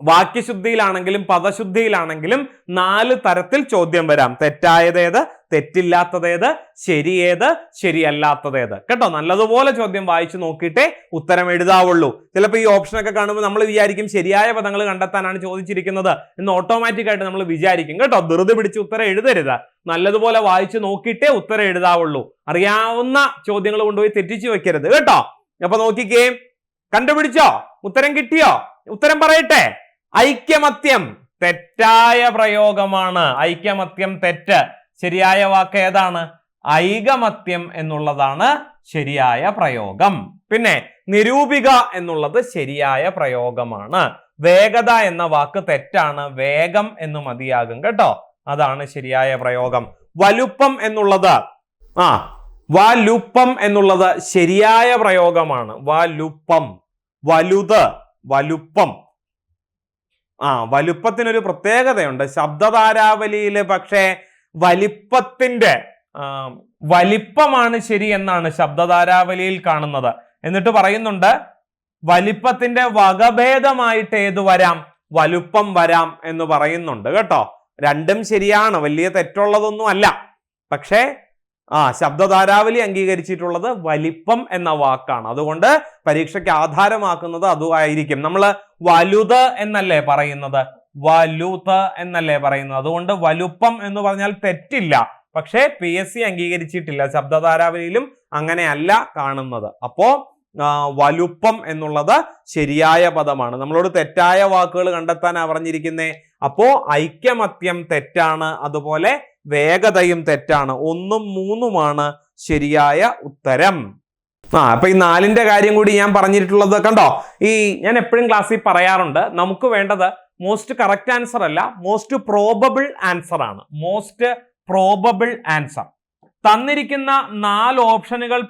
വാക്യശുദ്ധിയിലാണെങ്കിലും പദശുദ്ധിയിലാണെങ്കിലും 4 തരത്തിൽ ചോദ്യം വരാം. തെറ്റായതേത്, തെറ്റില്ലാത്തതേത്, ശരിയേത്, ശരിയല്ലാത്തതേത്. കേട്ടോ, നല്ലതുപോലെ ചോദ്യം വായിച്ചു നോക്കിയിട്ടേ ഉത്തരം എഴുതാവുള്ളൂ. ചിലപ്പോൾ ഈ ഓപ്ഷനൊക്കെ കാണുമ്പോൾ നമ്മൾ വിചാരിക്കും ശരിയായ പദങ്ങൾ കണ്ടെത്താനാണ് ചോദിച്ചിരിക്കുന്നത് എന്ന് ഓട്ടോമാറ്റിക് ആയിട്ട് നമ്മൾ വിചാരിക്കും. കേട്ടോ, ധൃതി പിടിച്ച് ഉത്തരം എഴുതരുത്. നല്ലതുപോലെ വായിച്ചു നോക്കിയിട്ടേ ഉത്തരം എഴുതാവുള്ളൂ. അറിയാവുന്ന ചോദ്യങ്ങൾ കൊണ്ടുപോയി തെറ്റിച്ചു വെക്കരുത്. കേട്ടോ, അപ്പൊ നോക്കിക്കേ, കണ്ടുപിടിച്ചോ? ഉത്തരം കിട്ടിയോ? ഉത്തരം പറയട്ടെ. ഐക്യമത്യം തെറ്റായ പ്രയോഗമാണ്. ഐക്യമത്യം തെറ്റ്. ശരിയായ വാക്ക് ഏതാണ്? ഐകമത്യം എന്നുള്ളതാണ് ശരിയായ പ്രയോഗം. പിന്നെ നിരൂപിക എന്നുള്ളത് ശരിയായ പ്രയോഗമാണ്. വേഗത എന്ന വാക്ക് തെറ്റാണ്. വേഗം എന്ന് മതിയാകും. കേട്ടോ, അതാണ് ശരിയായ പ്രയോഗം. വലുപ്പം എന്നുള്ളത് വലുപ്പം എന്നുള്ളത് ശരിയായ പ്രയോഗമാണ്. വലുപ്പം, വലുത്, വലുപ്പം. വലുപ്പത്തിനൊരു പ്രത്യേകതയുണ്ട്. ശബ്ദധാരാവലിയില് പക്ഷേ വലിപ്പത്തിന്റെ വലിപ്പമാണ് ശരി എന്നാണ് ശബ്ദധാരാവലിയിൽ കാണുന്നത്. എന്നിട്ട് പറയുന്നുണ്ട് വലിപ്പത്തിന്റെ വകഭേദമായിട്ട് ഏത് വരാം? വലുപ്പം വരാം എന്ന് പറയുന്നുണ്ട്. കേട്ടോ, രണ്ടും ശരിയാണ്, വലിയ തെറ്റുള്ളതൊന്നും അല്ല. പക്ഷേ ശബ്ദധാരാവലി അംഗീകരിച്ചിട്ടുള്ളത് വലിപ്പം എന്ന വാക്കാണ്. അതുകൊണ്ട് പരീക്ഷയ്ക്ക് ആധാരമാക്കുന്നത് അതുമായിരിക്കും. നമ്മൾ വലുത് എന്നല്ലേ പറയുന്നത്? വലുത് എന്നല്ലേ പറയുന്നത്? അതുകൊണ്ട് വലുപ്പം എന്ന് പറഞ്ഞാൽ തെറ്റില്ല. പക്ഷേ PSC അംഗീകരിച്ചിട്ടില്ല. ശബ്ദധാരാവലിയിലും അങ്ങനെയല്ല കാണുന്നത്. അപ്പോ വലുപ്പം എന്നുള്ളത് ശരിയായ പദമാണ്. നമ്മളോട് തെറ്റായ വാക്കുകൾ കണ്ടെത്താനാ പറഞ്ഞിരിക്കുന്നേ. അപ്പോ ഐക്യമത്യം തെറ്റാണ്, അതുപോലെ വേഗതയും തെറ്റാണ്. 1ഉം 3ഉമാണ് ശരിയായ ഉത്തരം. അപ്പൊ ഈ 4ന്റെ കാര്യം കൂടി ഞാൻ പറഞ്ഞിട്ടുള്ളത് കണ്ടോ. ഞാൻ എപ്പോഴും ക്ലാസ്സിൽ പറയാറുണ്ട്, നമുക്ക് വേണ്ടത് മോസ്റ്റ് കറക്റ്റ് ആൻസർ അല്ല, മോസ്റ്റ് പ്രോബബിൾ ആൻസർ ആണ്. Most probable answer. തന്നിരിക്കുന്ന 4 ഓപ്ഷനുകൾ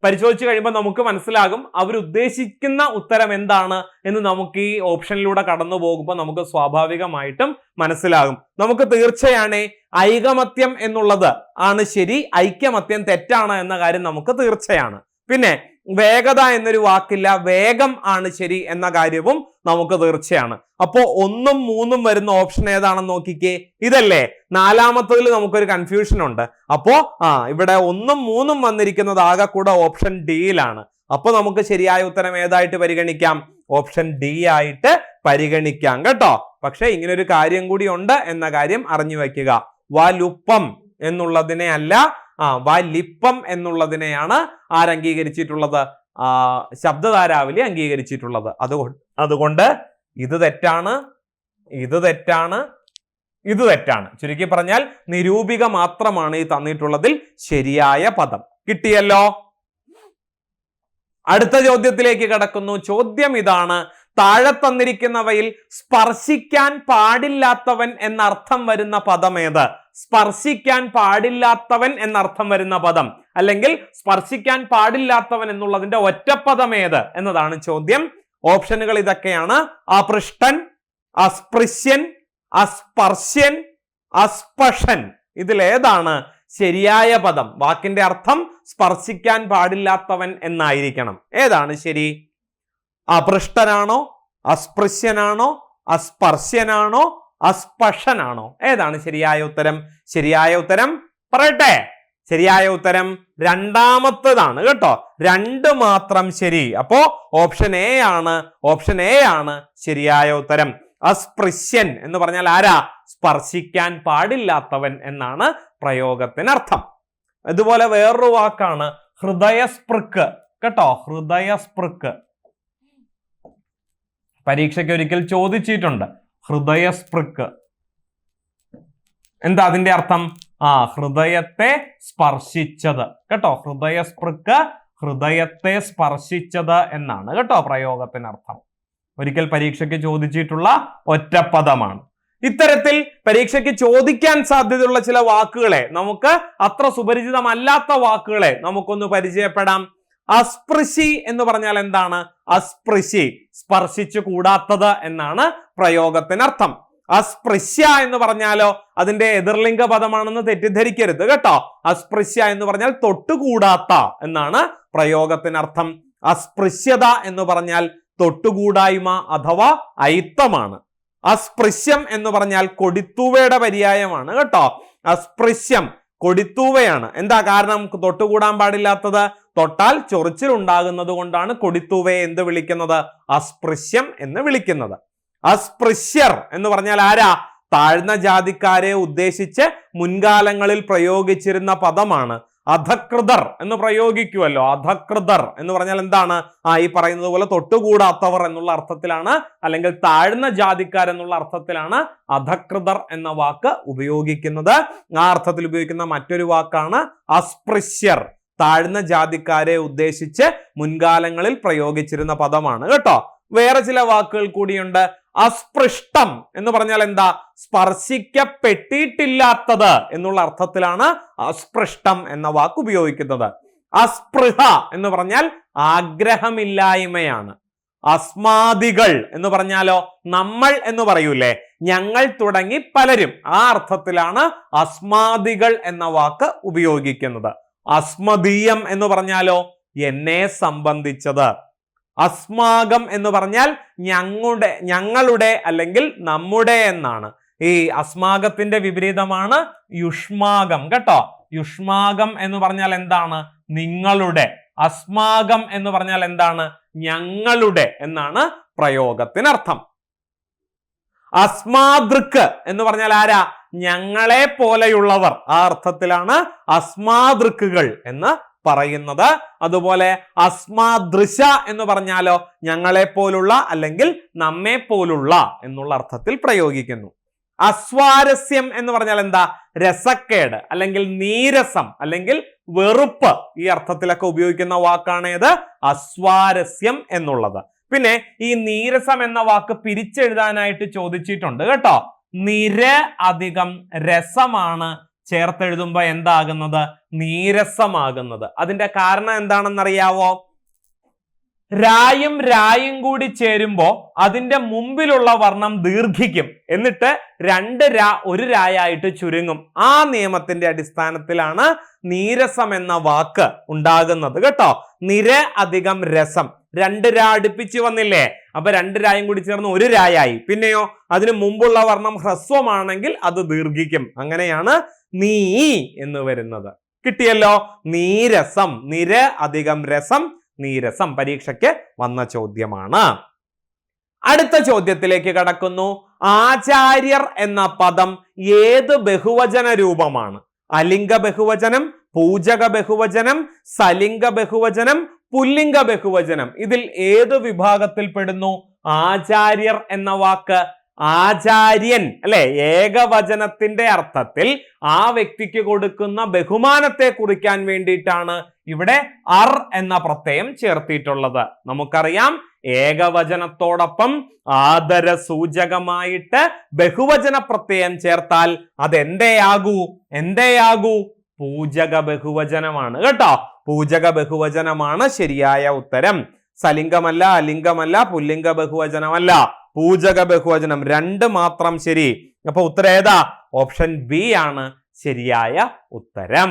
പരിശോധിച്ചു കഴിയുമ്പോൾ നമുക്ക് മനസ്സിലാകും അവരുദ്ദേശിക്കുന്ന ഉത്തരം എന്താണ് എന്ന്. നമുക്ക് ഈ ഓപ്ഷനിലൂടെ കടന്നു പോകുമ്പോൾ നമുക്ക് സ്വാഭാവികമായിട്ടും മനസ്സിലാകും. നമുക്ക് തീർച്ചയാണ് ഐകമത്യം എന്നുള്ളത് ആണ് ശരി, ഐക്യമത്യം തെറ്റാണ് എന്ന കാര്യം നമുക്ക് തീർച്ചയാണ്. പിന്നെ വേഗത എന്നൊരു വാക്കില്ല, വേഗം ആണ് ശരി എന്ന കാര്യവും നമുക്ക് തീർച്ചയാണ്. അപ്പോ 1ഉം 3ഉം വരുന്ന ഓപ്ഷൻ ഏതാണെന്ന് നോക്കിക്കേ. ഇതല്ലേ? 4ാമത്തതിൽ നമുക്കൊരു കൺഫ്യൂഷൻ ഉണ്ട്. അപ്പോ ഇവിടെ 1ഉം 3ഉം വന്നിരിക്കുന്നത് ആകെ കൂടെ ഓപ്ഷൻ ഡിയിലാണ്. അപ്പൊ നമുക്ക് ശരിയായ ഉത്തരം ഏതായിട്ട് പരിഗണിക്കാം? ഓപ്ഷൻ ഡി ആയിട്ട് പരിഗണിക്കാം. കേട്ടോ, പക്ഷെ ഇങ്ങനൊരു കാര്യം കൂടി ഉണ്ട് എന്ന കാര്യം അറിഞ്ഞു വെക്കുക. വലുപ്പം എന്നുള്ളതിനെ അല്ല, വലിപ്പം എന്നുള്ളതിനെയാണ് ആരംഗീകരിച്ചിട്ടുള്ളത്? ശബ്ദധാരാവലി അംഗീകരിച്ചിട്ടുള്ളത്. അതുകൊണ്ട് ഇത് തെറ്റാണ്, ഇത് തെറ്റാണ്, ഇത് തെറ്റാണ്. ചുരുക്കി പറഞ്ഞാൽ നിരൂപിക മാത്രമാണ് ഈ തന്നിട്ടുള്ളതിൽ ശരിയായ പദം. കിട്ടിയല്ലോ. അടുത്ത ചോദ്യത്തിലേക്ക് കടക്കുന്നു. ചോദ്യം ഇതാണ്: താഴെ തന്നിരിക്കുന്നവയിൽ സ്പർശിക്കാൻ പാടില്ലാത്തവൻ എന്നർത്ഥം വരുന്ന പദം ഏത്? സ്പർശിക്കാൻ പാടില്ലാത്തവൻ എന്നർത്ഥം വരുന്ന പദം, അല്ലെങ്കിൽ സ്പർശിക്കാൻ പാടില്ലാത്തവൻ എന്നുള്ളതിന്റെ ഒറ്റപ്പദം ഏത് എന്നതാണ് ചോദ്യം. ഓപ്ഷനുകൾ ഇതൊക്കെയാണ്: അപൃഷ്ടൻ, അസ്പൃശ്യൻ, അസ്പർശ്യൻ, അസ്പഷൻ. ഇതിലേതാണ് ശരിയായ പദം? വാക്കിന്റെ അർത്ഥം സ്പർശിക്കാൻ പാടില്ലാത്തവൻ എന്നായിരിക്കണം. ഏതാണ് ശരി? അപൃഷ്ടനാണോ, അസ്പൃശ്യനാണോ, അസ്പർശ്യനാണോ, അസ്പഷനാണോ? ഏതാണ് ശരിയായ ഉത്തരം? ശരിയായ ഉത്തരം പറയട്ടെ. ശരിയായ ഉത്തരം രണ്ടാമത്തേതാണ്. കേട്ടോ, 2 മാത്രം ശരി. അപ്പോ ഓപ്ഷൻ എ ആണ് ശരിയായ ഉത്തരം. അസ്പൃശ്യൻ എന്ന് പറഞ്ഞാൽ ആരാ? സ്പർശിക്കാൻ പാടില്ലാത്തവൻ എന്നാണ് പ്രയോഗത്തിനർത്ഥം. ഇതുപോലെ വേറൊരു വാക്കാണ് ഹൃദയസ്പൃക്ക്. കേട്ടോ, ഹൃദയസ്പൃക്ക് പരീക്ഷയ്ക്ക് ഒരിക്കൽ ചോദിച്ചിട്ടുണ്ട്. ഹൃദയസ്പൃക്ക് എന്താ അതിന്റെ അർത്ഥം? ഹൃദയത്തെ സ്പർശിച്ചത്. കേട്ടോ, ഹൃദയസ്പൃക്ക് ഹൃദയത്തെ സ്പർശിച്ചത് എന്നാണ് കേട്ടോ പ്രയോഗത്തിനർത്ഥം. ഒരിക്കൽ പരീക്ഷയ്ക്ക് ചോദിച്ചിട്ടുള്ള ഒറ്റപ്പദമാണ്. ഇത്തരത്തിൽ പരീക്ഷയ്ക്ക് ചോദിക്കാൻ സാധ്യതയുള്ള ചില വാക്കുകളെ, നമുക്ക് അത്ര സുപരിചിതമല്ലാത്ത വാക്കുകളെ നമുക്കൊന്ന് പരിചയപ്പെടാം. അസ്പൃശി എന്ന് പറഞ്ഞാൽ എന്താണ്? അസ്പൃശി സ്പർശിച്ചു കൂടാത്തത് എന്നാണ് പ്രയോഗത്തിനർത്ഥം. അസ്പൃശ്യ എന്ന് പറഞ്ഞാലോ അതിന്റെ എതിർലിംഗ പദമാണെന്ന് തെറ്റിദ്ധരിക്കരുത് കേട്ടോ. അസ്പൃശ്യ എന്ന് പറഞ്ഞാൽ തൊട്ടുകൂടാത്ത എന്നാണ് പ്രയോഗത്തിനർത്ഥം. അസ്പൃശ്യത എന്ന് പറഞ്ഞാൽ തൊട്ടുകൂടായ്മ അഥവാ അയിത്തമാണ്. അസ്പൃശ്യം എന്ന് പറഞ്ഞാൽ കൊടിത്തൂവയുടെ പര്യായമാണ് കേട്ടോ. അസ്പൃശ്യം കൊടിത്തൂവയാണ്. എന്താ കാരണം? തൊട്ടുകൂടാൻ പാടില്ലാത്തത്. തൊട്ടാൽ ചൊറിച്ചിൽ ഉണ്ടാകുന്നത് കൊണ്ടാണ് കൊടിത്തൂവയെ എന്ത് വിളിക്കുന്നത്? അസ്പൃശ്യം എന്ന് വിളിക്കുന്നത്. അസ്പൃശ്യർ എന്ന് പറഞ്ഞാൽ ആരാ? താഴ്ന്ന ജാതിക്കാരെ ഉദ്ദേശിച്ച് മുൻകാലങ്ങളിൽ പ്രയോഗിച്ചിരുന്ന പദമാണ്. അധകൃതർ എന്ന് പ്രയോഗിക്കുമല്ലോ. അധകൃതർ എന്ന് പറഞ്ഞാൽ എന്താണ്? ഈ പറയുന്നത് പോലെ തൊട്ടുകൂടാത്തവർ എന്നുള്ള അർത്ഥത്തിലാണ്, അല്ലെങ്കിൽ താഴ്ന്ന ജാതിക്കാരെന്നുള്ള അർത്ഥത്തിലാണ് അധകൃതർ എന്ന വാക്ക് ഉപയോഗിക്കുന്നത്. ആ അർത്ഥത്തിൽ ഉപയോഗിക്കുന്ന മറ്റൊരു വാക്കാണ് അസ്പൃശ്യർ. താഴ്ന്ന ജാതിക്കാരെ ഉദ്ദേശിച്ച് മുൻകാലങ്ങളിൽ പ്രയോഗിച്ചിരുന്ന പദമാണ് കേട്ടോ. വേറെ ചില വാക്കുകൾ കൂടിയുണ്ട്. അസ്പൃഷ്ടം എന്ന് പറഞ്ഞാൽ എന്താ? സ്പർശിക്കപ്പെട്ടിട്ടില്ലാത്തത് എന്നുള്ള അർത്ഥത്തിലാണ് അസ്പൃഷ്ടം എന്ന വാക്ക് ഉപയോഗിക്കുന്നത്. അസ്പൃഹ എന്ന് പറഞ്ഞാൽ ആഗ്രഹമില്ലായ്മയാണ്. അസ്മാദികൾ എന്ന് പറഞ്ഞാലോ നമ്മൾ എന്ന് പറയൂലേ, ഞങ്ങൾ തുടങ്ങി പലരും, ആ അർത്ഥത്തിലാണ് അസ്മാദികൾ എന്ന വാക്ക് ഉപയോഗിക്കുന്നത്. അസ്മദീയം എന്ന് പറഞ്ഞാലോ എന്നെ സംബന്ധിച്ചത്. അസ്മാകം എന്ന് പറഞ്ഞാൽ ഞങ്ങളുടെ അല്ലെങ്കിൽ നമ്മുടെ എന്നാണ്. ഈ അസ്മാകത്തിന്റെ വിപരീതമാണ് യുഷ്മാകം കേട്ടോ. യുഷ്മാകം എന്ന് പറഞ്ഞാൽ എന്താണ്? നിങ്ങളുടെ. അസ്മാകം എന്ന് പറഞ്ഞാൽ എന്താണ്? ഞങ്ങളുടെ എന്നാണ് പ്രയോഗത്തിനർത്ഥം. അസ്മാദൃക്ക് എന്ന് പറഞ്ഞാൽ ആരാ? ഞങ്ങളെ പോലെയുള്ളവർ. ആ അർത്ഥത്തിലാണ് അസ്മാദൃക്കുകൾ എന്ന് പറയുന്നത്. അതുപോലെ അസ്മാദൃശ എന്ന് പറഞ്ഞാലോ ഞങ്ങളെ പോലുള്ള അല്ലെങ്കിൽ നമ്മെ പോലുള്ള എന്നുള്ള അർത്ഥത്തിൽ പ്രയോഗിക്കുന്നു. അസ്വാരസ്യം എന്ന് പറഞ്ഞാൽ എന്താ? രസക്കേട് അല്ലെങ്കിൽ നീരസം അല്ലെങ്കിൽ വെറുപ്പ്. ഈ അർത്ഥത്തിലൊക്കെ ഉപയോഗിക്കുന്ന വാക്കാണ് ഏത്? അസ്വാരസ്യം എന്നുള്ളത്. പിന്നെ ഈ നീരസം എന്ന വാക്ക് പിരിച്ചെഴുതാനായിട്ട് ചോദിച്ചിട്ടുണ്ട് കേട്ടോ. നിര അധികം രസമാണ് ചേർത്തെഴുതുമ്പോ എന്താകുന്നത്? നീരസമാകുന്നത്. അതിന്റെ കാരണം എന്താണെന്നറിയാവോ? രായും രായും കൂടി ചേരുമ്പോ അതിന്റെ മുമ്പിലുള്ള വർണ്ണം ദീർഘിക്കും, എന്നിട്ട് ഒരു രായായിട്ട് ചുരുങ്ങും. ആ നിയമത്തിന്റെ അടിസ്ഥാനത്തിലാണ് നീരസം എന്ന വാക്ക് ഉണ്ടാകുന്നത് കേട്ടോ. നിര അധികം രസം, 2 രാ അടുപ്പിച്ച് വന്നില്ലേ? അപ്പൊ 2 രായും കൂടി ചേർന്ന് 1 രായായി. പിന്നെയോ അതിന് മുമ്പുള്ള വർണ്ണം ഹ്രസ്വമാണെങ്കിൽ അത് ദീർഘിക്കും. അങ്ങനെയാണ് നീ എന്ന് വരുന്നത്. കിട്ടിയല്ലോ? നീരസം. നിര അധികം രസം, നീരസം. പരീക്ഷയ്ക്ക് വന്ന ചോദ്യമാണ്. അടുത്ത ചോദ്യത്തിലേക്ക് കടക്കുന്നു. ആചാര്യർ എന്ന പദം ഏത് ബഹുവചന രൂപമാണ്? അലിംഗ ബഹുവചനം, പൂജക ബഹുവചനം, സലിംഗ ബഹുവചനം, പുല്ലിംഗ ബഹുവചനം. ഇതിൽ ഏത് വിഭാഗത്തിൽ പെടുന്നു ആചാര്യർ എന്ന വാക്ക്? ആചാര്യൻ അല്ലെ, ഏകവചനത്തിന്റെ അർത്ഥത്തിൽ ആ വ്യക്തിക്ക് കൊടുക്കുന്ന ബഹുമാനത്തെ കുറിക്കാൻ വേണ്ടിയിട്ടാണ് ഇവിടെ അർ എന്ന പ്രത്യയം ചേർത്തിട്ടുള്ളത്. നമുക്കറിയാം ഏകവചനത്തോടൊപ്പം ആദര സൂചകമായിട്ട് ബഹുവചന പ്രത്യയം ചേർത്താൽ അത് എന്തേയാകൂ? പൂജക ബഹുവചനമാണ് കേട്ടോ. പൂജക ബഹുവചനമാണ് ശരിയായ ഉത്തരം. സലിംഗമല്ല, അലിംഗമല്ല, പുല്ലിംഗ ബഹുവചനമല്ല, പൂജക ബഹുവചനം. 2 മാത്രം ശരി. അപ്പൊ ഉത്തരം ഏതാ? ഓപ്ഷൻ ബി ആണ് ശരിയായ ഉത്തരം.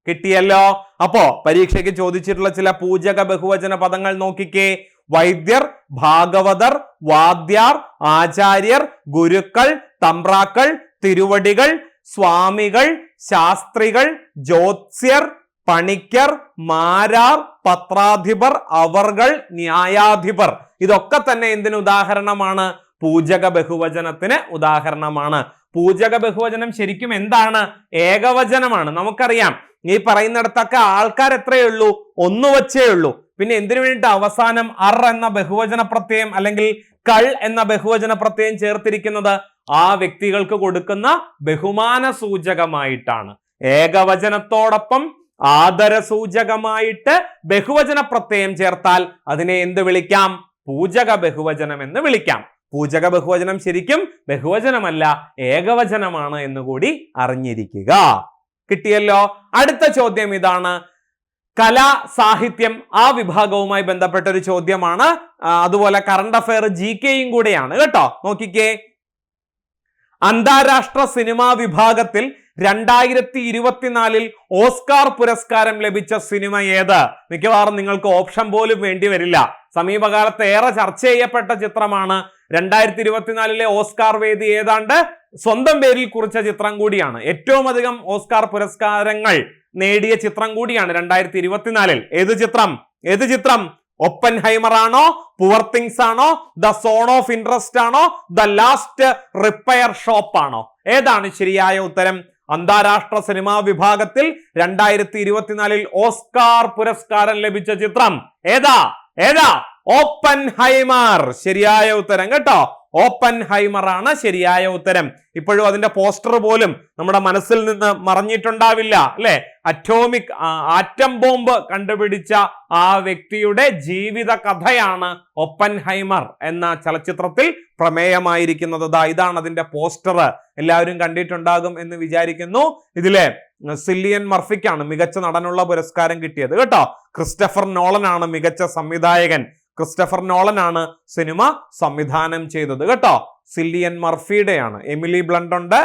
കിട്ടിയല്ലോ? അപ്പോ പരീക്ഷയ്ക്ക് ചോദിച്ചിട്ടുള്ള ചില പൂജക ബഹുവചന പദങ്ങൾ നോക്കിക്കേ. വൈദ്യർ, ഭാഗവതർ, വാദ്യാർ, ആചാര്യർ, ഗുരുക്കൾ, തമ്പ്രാക്കൾ, തിരുവടികൾ, സ്വാമികൾ, ശാസ്ത്രികൾ, ജ്യോത്സ്യർ, പണിക്കർ, മാരാർ, പത്രാധിപർ, അവർകൾ, ന്യായാധിപർ. ഇതൊക്കെ തന്നെ എന്തിന് ഉദാഹരണമാണ്? പൂജക ബഹുവചനത്തിന് ഉദാഹരണമാണ്. പൂജക ബഹുവചനം ശരിക്കും എന്താണ്? ഏകവചനമാണ്. നമുക്കറിയാം ഈ പറയുന്നിടത്തൊക്കെ ആൾക്കാർ എത്രയേ ഉള്ളൂ? 1 വച്ചേ ഉള്ളൂ. പിന്നെ എന്തിനു വേണ്ടിയിട്ട് അവസാനം അർ എന്ന ബഹുവചന പ്രത്യയം അല്ലെങ്കിൽ കൾ എന്ന ബഹുവചന പ്രത്യയം ചേർത്തിരിക്കുന്നത്? ആ വ്യക്തികൾക്ക് കൊടുക്കുന്ന ബഹുമാന സൂചകമായിട്ടാണ്. ഏകവചനത്തോടൊപ്പം ആദര സൂചകമായിട്ട് ബഹുവചന പ്രത്യയം ചേർത്താൽ അതിനെ എന്ത് വിളിക്കാം? പൂജക ബഹുവചനം എന്ന് വിളിക്കാം. പൂജക ബഹുവചനം ശരിക്കും ബഹുവചനമല്ല, ഏകവചനമാണ് എന്നുകൂടി അറിഞ്ഞിരിക്കുക. കിട്ടിയല്ലോ? അടുത്ത ചോദ്യം ഇതാണ്. കലാ, സാഹിത്യം ആ വിഭാഗവുമായി ബന്ധപ്പെട്ട ഒരു ചോദ്യമാണ്. അതുപോലെ കറണ്ട് അഫയർ GKയും കൂടെയാണ് കേട്ടോ. നോക്കിക്കേ. അന്താരാഷ്ട്ര സിനിമാ വിഭാഗത്തിൽ 2024 ഓസ്കാർ പുരസ്കാരം ലഭിച്ച സിനിമ ഏത്? മിക്കവാറും നിങ്ങൾക്ക് ഓപ്ഷൻ പോലും വേണ്ടി വരില്ല. സമീപകാലത്ത് ഏറെ ചർച്ച ചെയ്യപ്പെട്ട ചിത്രമാണ്. 2024 ഓസ്കാർ വേദി ഏതാണ്ട് സ്വന്തം പേരിൽ കുറിച്ച ചിത്രം കൂടിയാണ്. ഏറ്റവും അധികം ഓസ്കാർ പുരസ്കാരങ്ങൾ നേടിയ ചിത്രം കൂടിയാണ് 2024. ഏത് ചിത്രം? ഒപ്പൻഹൈമർ ആണോ, പുവർ തിങ്സ് ആണോ, ദ സോൺ ഓഫ് ഇൻട്രസ്റ്റ് ആണോ, ദ ലാസ്റ്റ് റിപ്പയർ ഷോപ്പ് ആണോ? ഏതാണ് ശരിയായ ഉത്തരം? അന്താരാഷ്ട്ര സിനിമാ വിഭാഗത്തിൽ 2024 ഓസ്കാർ പുരസ്കാരം ലഭിച്ച ചിത്രം ഏതാ? ഓപ്പൻഹൈമർ. ശരിയായ ഉത്തരം കേട്ടോ. ഓപ്പൻഹൈമർ ആണ് ശരിയായ ഉത്തരം. ഇപ്പോഴും അതിന്റെ പോസ്റ്റർ പോലും നമ്മുടെ മനസ്സിൽ നിന്ന് മറഞ്ഞിട്ടുണ്ടാവില്ല അല്ലെ? ആറ്റം ബോംബ് കണ്ടുപിടിച്ച ആ വ്യക്തിയുടെ ജീവിത കഥയാണ് ഒപ്പൻഹൈമർ എന്ന ചലച്ചിത്രത്തിൽ പ്രമേയമായിരിക്കുന്നത്. ഇതാണ് അതിന്റെ പോസ്റ്റർ. എല്ലാവരും കണ്ടിട്ടുണ്ടാകും എന്ന് വിചാരിക്കുന്നു. ഇതിലെ സില്ലിയൻ മർഫിക്കാണ് മികച്ച നടനുള്ള പുരസ്കാരം കിട്ടിയത് കേട്ടോ. ക്രിസ്റ്റഫർ നോളൻ ആണ് മികച്ച സംവിധായകൻ. ക്രിസ്റ്റഫർ നോളൻ ആണ് സിനിമ സംവിധാനം ചെയ്തത് കേട്ടോ. സില്ലിയൻ മർഫിയുടെയാണ്. എമിലി ബ്ലണ്ട് ഉണ്ട്,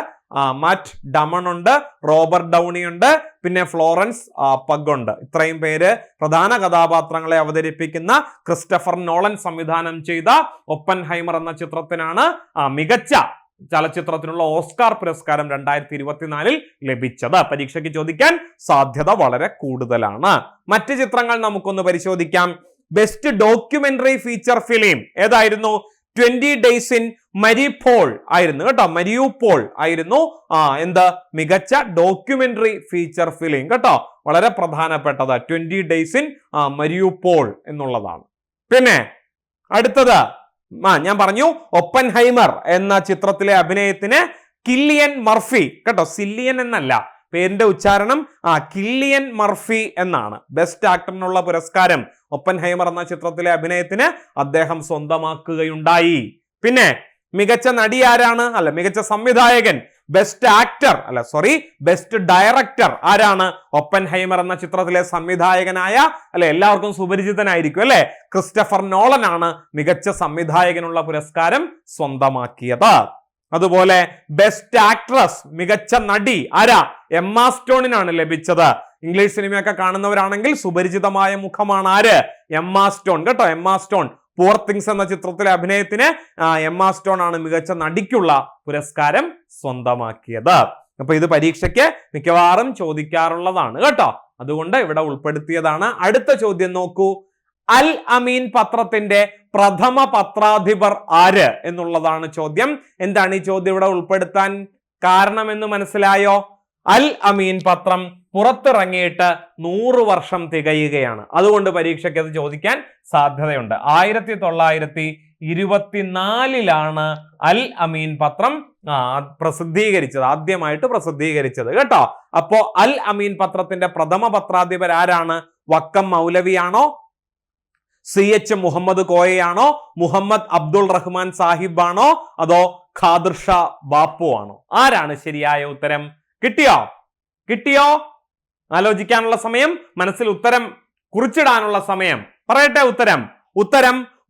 മാറ്റ് ഡമൺ ഉണ്ട്, റോബർട്ട് ഡൗണി ഉണ്ട്, പിന്നെ ഫ്ലോറൻസ് പഗ് ഉണ്ട്. ഇത്രയും പേര് പ്രധാന കഥാപാത്രങ്ങളെ അവതരിപ്പിക്കുന്ന ക്രിസ്റ്റഫർ നോളൻ സംവിധാനം ചെയ്ത ഒപ്പൻഹൈമർ എന്ന ചിത്രത്തിനാണ് മികച്ച ചലച്ചിത്രത്തിനുള്ള ഓസ്കാർ പുരസ്കാരം 2024 ലഭിച്ചത്. പരീക്ഷയ്ക്ക് ചോദിക്കാൻ സാധ്യത വളരെ കൂടുതലാണ്. മറ്റ് ചിത്രങ്ങൾ നമുക്കൊന്ന് പരിശോധിക്കാം. ബെസ്റ്റ് ഡോക്യുമെന്ററി ഫീച്ചർ ഫിലിം ഏതായിരുന്നു? 20 Days in Mariupol ആയിരുന്നു കേട്ടോ. മരിയൂപോൾ ആയിരുന്നു മികച്ച ഡോക്യുമെന്ററി ഫീച്ചർ ഫിലിം കേട്ടോ. വളരെ പ്രധാനപ്പെട്ടത് 20 Days in Mariupol എന്നുള്ളതാണ്. പിന്നെ അടുത്തത് ഞാൻ പറഞ്ഞു ഒപ്പൻഹൈമർ എന്ന ചിത്രത്തിലെ അഭിനയത്തിന് കില്ലിയൻ മർഫി കേട്ടോ. സില്ലിയൻ എന്നല്ല പേരിന്റെ ഉച്ചാരണം, കില്ലിയൻ മർഫി എന്നാണ്. ബെസ്റ്റ് ആക്ടറിനുള്ള പുരസ്കാരം ഒപ്പൻഹൈമർ എന്ന ചിത്രത്തിലെ അഭിനയത്തിന് അദ്ദേഹം സ്വന്തമാക്കുകയുണ്ടായി. പിന്നെ മികച്ച നടി ആരാണ്? മികച്ച സംവിധായകൻ, ബെസ്റ്റ് ഡയറക്ടർ ആരാണ്? ഒപ്പൻഹൈമർ എന്ന ചിത്രത്തിലെ സംവിധായകനായ എല്ലാവർക്കും സുപരിചിതനായിരിക്കും അല്ലെ, ക്രിസ്റ്റഫർ നോളൻ ആണ് മികച്ച സംവിധായകനുള്ള പുരസ്കാരം സ്വന്തമാക്കിയത്. അതുപോലെ ബെസ്റ്റ് ആക്ട്രസ് മികച്ച നടി ആരാ? എമ്മ സ്റ്റോണിനാണ് ലഭിച്ചത്. ഇംഗ്ലീഷ് സിനിമയൊക്കെ കാണുന്നവരാണെങ്കിൽ സുപരിചിതമായ മുഖമാണ് ആര്? എമ്മ സ്റ്റോൺ കേട്ടോ. എമ്മ സ്റ്റോൺ പുവർ തിങ്സ് എന്ന ചിത്രത്തിലെ അഭിനയത്തിന് എമ്മ സ്റ്റോൺ ആണ് മികച്ച നടിക്കുള്ള പുരസ്കാരം സ്വന്തമാക്കിയത്. അപ്പൊ ഇത് പരീക്ഷയ്ക്ക് മിക്കവാറും ചോദിക്കാറുള്ളതാണ് കേട്ടോ. അതുകൊണ്ട് ഇവിടെ ഉൾപ്പെടുത്തിയതാണ്. അടുത്ത ചോദ്യം നോക്കൂ. അൽ അമീൻ പത്രത്തിന്റെ പ്രഥമ പത്രാധിപർ ആര് എന്നുള്ളതാണ് ചോദ്യം. എന്താണ് ഈ ചോദ്യം ഇവിടെ ഉൾപ്പെടുത്താൻ കാരണമെന്ന് മനസ്സിലായോ? അൽ അമീൻ പത്രം പുറത്തിറങ്ങിയിട്ട് 100 വർഷം തികയുകയാണ്. അതുകൊണ്ട് പരീക്ഷയ്ക്ക് അത് ചോദിക്കാൻ സാധ്യതയുണ്ട്. 1924 അൽ അമീൻ പത്രം ആദ്യമായിട്ട് പ്രസിദ്ധീകരിച്ചത് കേട്ടോ. അപ്പോ അൽ അമീൻ പത്രത്തിന്റെ പ്രഥമ പത്രാധിപർ ആരാണ്? വക്കം മൗലവിയാണോ, CH മുഹമ്മദ് കോയയാണോ, മുഹമ്മദ് അബ്ദുൾ റഹ്മാൻ സാഹിബ് ആണോ, അതോ ഖാദിർ ഷാ ബാപ്പു ആണോ? ആരാണ് ശരിയായ ഉത്തരം? കിട്ടിയോ? ആലോചിക്കാനുള്ള സമയം, മനസ്സിൽ ഉത്തരം കുറിച്ചിടാനുള്ള സമയം. പറയട്ടെ ഉത്തരം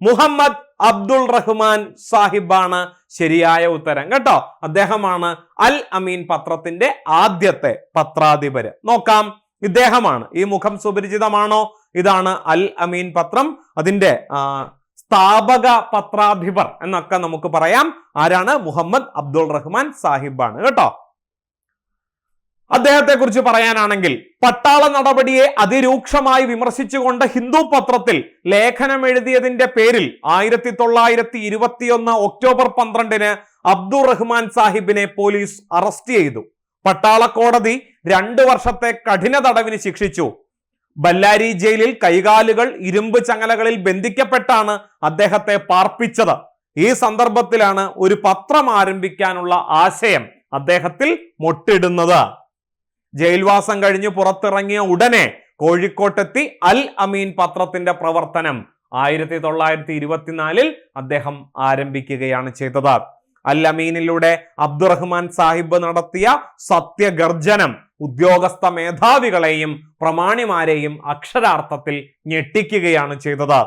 മുഹമ്മദ് അബ്ദുൾ റഹ്മാൻ സാഹിബാണ് ശരിയായ ഉത്തരം കേട്ടോ. അദ്ദേഹമാണ് അൽ അമീൻ പത്രത്തിന്റെ ആദ്യത്തെ പത്രാധിപര്. നോക്കാം, ഇദ്ദേഹമാണ്. ഈ മുഖം സുപരിചിതമാണോ? ഇതാണ് അൽ അമീൻ പത്രം. അതിന്റെ സ്ഥാപക പത്രാധിപർ എന്നൊക്കെ നമുക്ക് പറയാം. ആരാണ്? മുഹമ്മദ് അബ്ദുൾ റഹ്മാൻ സാഹിബാണ് കേട്ടോ. അദ്ദേഹത്തെ കുറിച്ച് പറയാനാണെങ്കിൽ പട്ടാള നടപടിയെ അതിരൂക്ഷമായി വിമർശിച്ചുകൊണ്ട് ഹിന്ദു പത്രത്തിൽ ലേഖനം എഴുതിയതിന്റെ പേരിൽ 1921 ഒക്ടോബർ 12 അബ്ദുൾ റഹ്മാൻ സാഹിബിനെ പോലീസ് അറസ്റ്റ് ചെയ്തു. പട്ടാള കോടതി 2 വർഷത്തെ കഠിന തടവിന് ശിക്ഷിച്ചു. ബല്ലാരി ജയിലിൽ കൈകാലുകൾ ഇരുമ്പ് ചങ്ങലകളിൽ ബന്ധിക്കപ്പെട്ടാണ് അദ്ദേഹത്തെ പാർപ്പിച്ചത്. ഈ സന്ദർഭത്തിലാണ് ഒരു പത്രം ആരംഭിക്കാനുള്ള ആശയം അദ്ദേഹത്തിൽ മൊട്ടിടുന്നത്. ജയിൽവാസം കഴിഞ്ഞ് പുറത്തിറങ്ങിയ ഉടനെ കോഴിക്കോട്ടെത്തി അൽ അമീൻ പത്രത്തിന്റെ പ്രവർത്തനം 1924 അദ്ദേഹം ആരംഭിക്കുകയാണ് ചെയ്തത്. അൽ അമീനിലൂടെ അബ്ദുറഹ്മാൻ സാഹിബ് നടത്തിയ സത്യഗർജനം ഉദ്യോഗസ്ഥ മേധാവികളെയും പ്രമാണിമാരെയും അക്ഷരാർത്ഥത്തിൽ ഞെട്ടിക്കുകയാണ് ചെയ്തത്.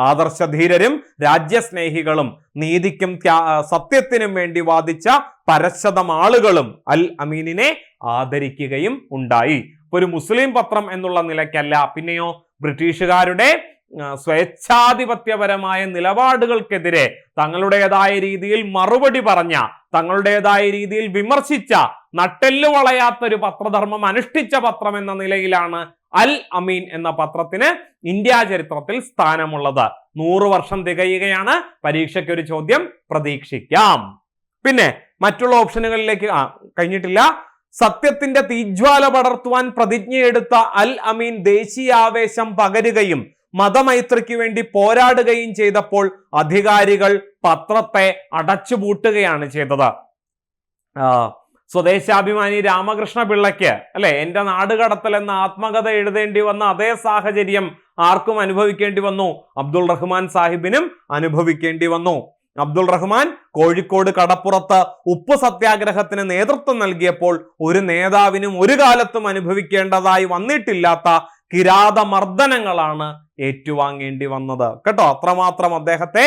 ആദർശധീരരും രാജ്യസ്നേഹികളും നീതിക്കും സത്യത്തിനും വേണ്ടി വാദിച്ച പരശതം ആളുകളും അൽ അമീനിനെ ആദരിക്കുകയും ഉണ്ടായി. ഒരു മുസ്ലിം പത്രം എന്നുള്ള നിലയ്ക്കല്ല, പിന്നെയോ ബ്രിട്ടീഷുകാരുടെ സ്വേച്ഛാധിപത്യപരമായ നിലപാടുകൾക്കെതിരെ തങ്ങളുടേതായ രീതിയിൽ മറുപടി പറഞ്ഞ, തങ്ങളുടേതായ രീതിയിൽ വിമർശിച്ച, നട്ടെല്ലു വളയാത്തൊരു പത്രധർമ്മം അനുഷ്ഠിച്ച പത്രം എന്ന നിലയിലാണ് അൽ അമീൻ എന്ന പത്രത്തിന് ഇന്ത്യ ചരിത്രത്തിൽ സ്ഥാനമുള്ളത്. 100 വർഷം തികയുകയാണ്. പരീക്ഷയ്ക്ക് ഒരു ചോദ്യം പ്രതീക്ഷിക്കാം. പിന്നെ മറ്റുള്ള ഓപ്ഷനുകളിലേക്ക് കഴിഞ്ഞിട്ടില്ല. സത്യത്തിന്റെ തീജ്വാല പടർത്തുവാൻ പ്രതിജ്ഞയെടുത്ത അൽ അമീൻ ദേശീയാവേശം പകരുകയും മതമൈത്രിക്ക് വേണ്ടി പോരാടുകയും ചെയ്തപ്പോൾ അധികാരികൾ പത്രത്തെ അടച്ചുപൂട്ടുകയാണ് ചെയ്തത്. സ്വദേശാഭിമാനി രാമകൃഷ്ണ പിള്ളയ്ക്ക് അല്ലെ എന്റെ നാട് കടത്തൽ എന്ന ആത്മകഥ എഴുതേണ്ടി വന്ന അതേ സാഹചര്യം ആർക്കും അനുഭവിക്കേണ്ടി വന്നു? അബ്ദുൾ റഹ്മാൻ സാഹിബിനും അനുഭവിക്കേണ്ടി വന്നു. അബ്ദുൾ റഹ്മാൻ കോഴിക്കോട് കടപ്പുറത്ത് ഉപ്പ് സത്യാഗ്രഹത്തിന് നേതൃത്വം നൽകിയപ്പോൾ ഒരു നേതാവിനും ഒരു കാലത്തും അനുഭവിക്കേണ്ടതായി വന്നിട്ടില്ലാത്ത കിരാതമർദ്ദനങ്ങളാണ് ഏറ്റുവാങ്ങേണ്ടി വന്നത് കേട്ടോ. അത്രമാത്രം അദ്ദേഹത്തെ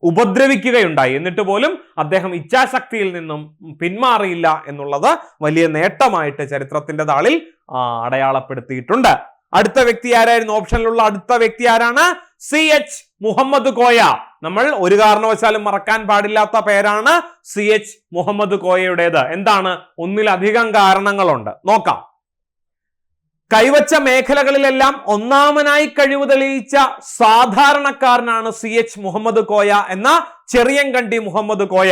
ഉപദ്രവിക്കുകയുണ്ടായി. എന്നിട്ട് പോലും അദ്ദേഹം ഇച്ഛാശക്തിയിൽ നിന്നും പിന്മാറിയില്ല എന്നുള്ളത് വലിയ നേട്ടമായിട്ട് ചരിത്രത്തിന്റെ താളിൽ അടയാളപ്പെടുത്തിയിട്ടുണ്ട്. അടുത്ത വ്യക്തി ആരായിരുന്നു? ഓപ്ഷനിലുള്ള അടുത്ത വ്യക്തി ആരാണ്? CH മുഹമ്മദ് കോയ. നമ്മൾ ഒരു കാരണവശാലും മറക്കാൻ പാടില്ലാത്ത പേരാണ് CH മുഹമ്മദ് കോയയുടേത്. എന്താണ്? ഒന്നിലധികം കാരണങ്ങളുണ്ട്, നോക്കാം. കൈവച്ച മേഖലകളിലെല്ലാം ഒന്നാമനായി കഴിവ് തെളിയിച്ച സാധാരണക്കാരനാണ് CH മുഹമ്മദ് കോയ എന്ന ചെറിയൻകണ്ടി മുഹമ്മദ് കോയ.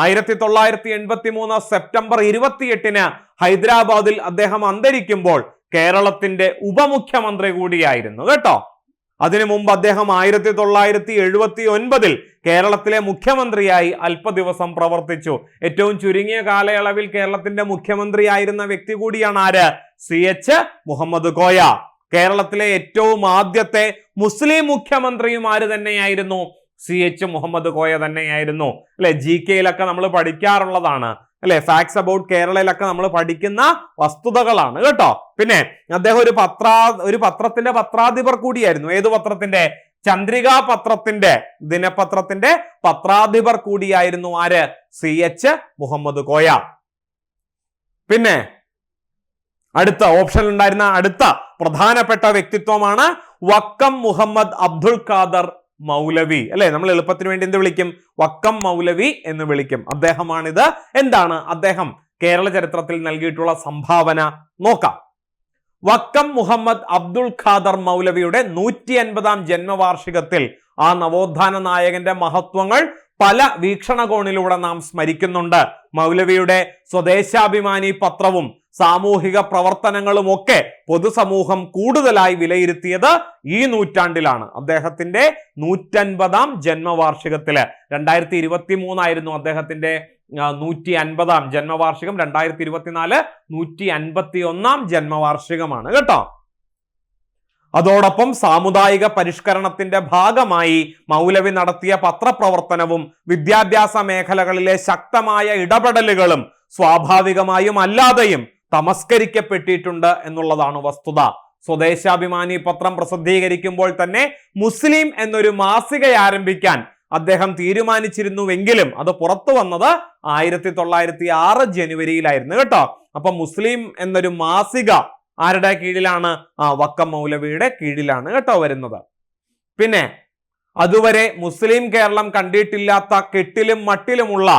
1983 സെപ്റ്റംബർ 28 ഹൈദരാബാദിൽ അദ്ദേഹം അന്തരിക്കുമ്പോൾ കേരളത്തിന്റെ ഉപമുഖ്യമന്ത്രി കൂടിയായിരുന്നു കേട്ടോ. അതിനു മുമ്പ് അദ്ദേഹം 1979 കേരളത്തിലെ മുഖ്യമന്ത്രിയായി അല്പദിവസം പ്രവർത്തിച്ചു. ഏറ്റവും ചുരുങ്ങിയ കാലയളവിൽ കേരളത്തിന്റെ മുഖ്യമന്ത്രിയായിരുന്ന വ്യക്തി കൂടിയാണ് ആര്? CH മുഹമ്മദ് കോയ. കേരളത്തിലെ ഏറ്റവും ആദ്യത്തെ മുസ്ലിം മുഖ്യമന്ത്രിയും ആര് തന്നെയായിരുന്നു? CH മുഹമ്മദ് കോയ തന്നെയായിരുന്നു. അല്ലെ, GK-യിലൊക്കെ നമ്മൾ പഠിക്കാറുള്ളതാണ് അല്ലെ, ഫാക്ട്സ് അബൌട്ട് കേരളയിലൊക്കെ നമ്മൾ പഠിക്കുന്ന വസ്തുതകളാണ് കേട്ടോ. പിന്നെ അദ്ദേഹം ഒരു പത്രത്തിന്റെ പത്രാധിപർ കൂടിയായിരുന്നു. ഏത് പത്രത്തിന്റെ? ചന്ദ്രിക പത്രത്തിന്റെ, ദിനപത്രത്തിന്റെ പത്രാധിപർ കൂടിയായിരുന്നു ആര്? CH മുഹമ്മദ് കോയ. പിന്നെ അടുത്ത ഓപ്ഷനിൽ ഉണ്ടായിരുന്ന അടുത്ത പ്രധാനപ്പെട്ട വ്യക്തിത്വമാണ് വക്കം മുഹമ്മദ് അബ്ദുൽ ഖാദർ മൗലവി. അല്ലെ, നമ്മൾ എളുപ്പത്തിന് വേണ്ടി എന്ത് വിളിക്കും? വക്കം മൗലവി എന്ന് വിളിക്കും. അദ്ദേഹമാണിത്. എന്താണ് അദ്ദേഹം കേരള ചരിത്രത്തിൽ നൽകിയിട്ടുള്ള സംഭാവന? നോക്കാം. വക്കം മുഹമ്മദ് അബ്ദുൽ ഖാദർ മൗലവിയുടെ 150-ാം ജന്മവാർഷികത്തിൽ ആ നവോത്ഥാന നായകന്റെ മഹത്വങ്ങൾ പല വീക്ഷണകോണിലൂടെ നാം സ്മരിക്കുന്നുണ്ട്. മൗലവിയുടെ സ്വദേശാഭിമാനി പത്രവും സാമൂഹിക പ്രവർത്തനങ്ങളും ഒക്കെ പൊതുസമൂഹം കൂടുതലായി വിലയിരുത്തിയത് ഈ നൂറ്റാണ്ടിലാണ്. അദ്ദേഹത്തിന്റെ 150-ാം ജന്മവാർഷികത്തില് 2023 ആയിരുന്നു അദ്ദേഹത്തിന്റെ 150-ാം ജന്മവാർഷികം. 2024 151-ാം ജന്മവാർഷികമാണ് കേട്ടോ. അതോടൊപ്പം സാമുദായിക പരിഷ്കരണത്തിന്റെ ഭാഗമായി മൗലവി നടത്തിയ പത്രപ്രവർത്തനവും വിദ്യാഭ്യാസ മേഖലകളിലെ ശക്തമായ ഇടപെടലുകളും സ്വാഭാവികമായും അല്ലാതെയും തമസ്കരിക്കപ്പെട്ടിട്ടുണ്ട് എന്നുള്ളതാണ് വസ്തുത. സ്വദേശാഭിമാനി പത്രം പ്രസിദ്ധീകരിക്കുമ്പോൾ തന്നെ മുസ്ലിം എന്നൊരു മാസിക ആരംഭിക്കാൻ അദ്ദേഹം തീരുമാനിച്ചിരുന്നുവെങ്കിലും അത് പുറത്തു വന്നത് 1906 ജനുവരിയിലായിരുന്നു കേട്ടോ. അപ്പൊ മുസ്ലിം എന്നൊരു മാസിക ആരുടെ കീഴിലാണ്? വക്കം മൗലവിയുടെ കീഴിലാണ് കേട്ടോ വരുന്നത്. പിന്നെ അതുവരെ മുസ്ലിം കേരളം കണ്ടിട്ടില്ലാത്ത കെട്ടിലും മട്ടിലുമുള്ള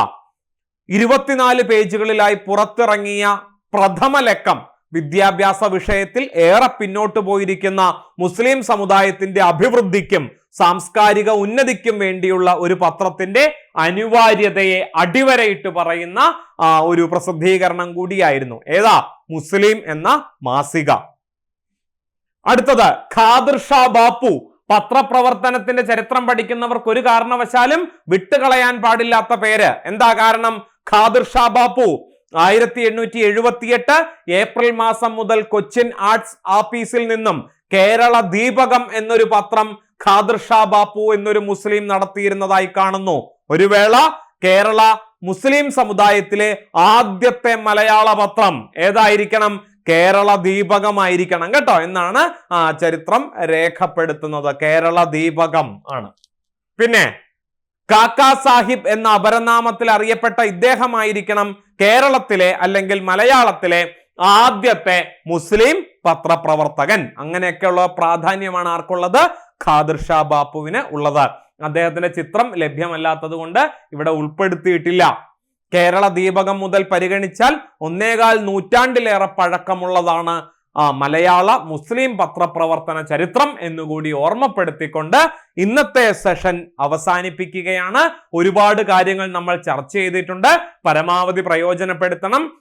24 പേജുകളിലായി പുറത്തിറങ്ങിയ പ്രഥമ ലക്കം വിദ്യാഭ്യാസ വിഷയത്തിൽ ഏറെ പിന്നോട്ട് പോയിരിക്കുന്ന മുസ്ലിം സമുദായത്തിന്റെ അഭിവൃദ്ധിക്കും സാംസ്കാരിക ഉന്നതിക്കും വേണ്ടിയുള്ള ഒരു പത്രത്തിന്റെ അനിവാര്യതയെ അടിവരയിട്ട് പറയുന്ന ഒരു പ്രസിദ്ധീകരണം കൂടിയായിരുന്നു ഏതാ? മുസ്ലിം എന്ന മാസിക. അടുത്തത് ഖാദിർ ഷാ ബാപ്പു. പത്രപ്രവർത്തനത്തിന്റെ ചരിത്രം പഠിക്കുന്നവർക്ക് ഒരു കാരണവശാലും വിട്ടുകളയാൻ പാടില്ലാത്ത പേര്. എന്താ കാരണം? ഖാദിർ ഷാ ബാപ്പു 1878 ഏപ്രിൽ മാസം മുതൽ കൊച്ചിൻ ആർട്സ് ആപ്പീസിൽ നിന്നും കേരള ദീപകം എന്നൊരു പത്രം ഖാദിർ ഷാ ബാപ്പു എന്നൊരു മുസ്ലിം നടത്തിയിരുന്നതായി കാണുന്നു. ഒരു വേള കേരള മുസ്ലിം സമുദായത്തിലെ ആദ്യത്തെ മലയാള പത്രം ഏതായിരിക്കണം? കേരള ദീപകമായിരിക്കണം കേട്ടോ എന്നാണ് ചരിത്രം രേഖപ്പെടുത്തുന്നത്. കേരള ദീപകം ആണ്. പിന്നെ കാക്കാ സാഹിബ് എന്ന അപരനാമത്തിൽ അറിയപ്പെട്ട ഇദ്ദേഹമായിരിക്കണം കേരളത്തിലെ അല്ലെങ്കിൽ മലയാളത്തിലെ ആദ്യത്തെ മുസ്ലിം പത്രപ്രവർത്തകൻ. അങ്ങനെയൊക്കെയുള്ള പ്രാധാന്യമാണ് ആർക്കുള്ളത്? ഖാദിർ ഷാ ബാപ്പുവിന് ഉള്ളത്. അദ്ദേഹത്തിന്റെ ചിത്രം ലഭ്യമല്ലാത്തത് കൊണ്ട് ഇവിടെ ഉൾപ്പെടുത്തിയിട്ടില്ല. കേരള ദീപകം മുതൽ പരിഗണിച്ചാൽ 1.25 നൂറ്റാണ്ടിലേറെ പഴക്കമുള്ളതാണ് മലയാള മുസ്ലിം പത്രപ്രവർത്തന ചരിത്രം എന്നുകൂടി ഓർമ്മപ്പെടുത്തിക്കൊണ്ട് ഇന്നത്തെ സെഷൻ അവസാനിപ്പിക്കുകയാണ്. ഒരുപാട് കാര്യങ്ങൾ നമ്മൾ ചർച്ച ചെയ്തിട്ടുണ്ട്. പരമാവധി പ്രയോജനപ്പെടുത്തണം.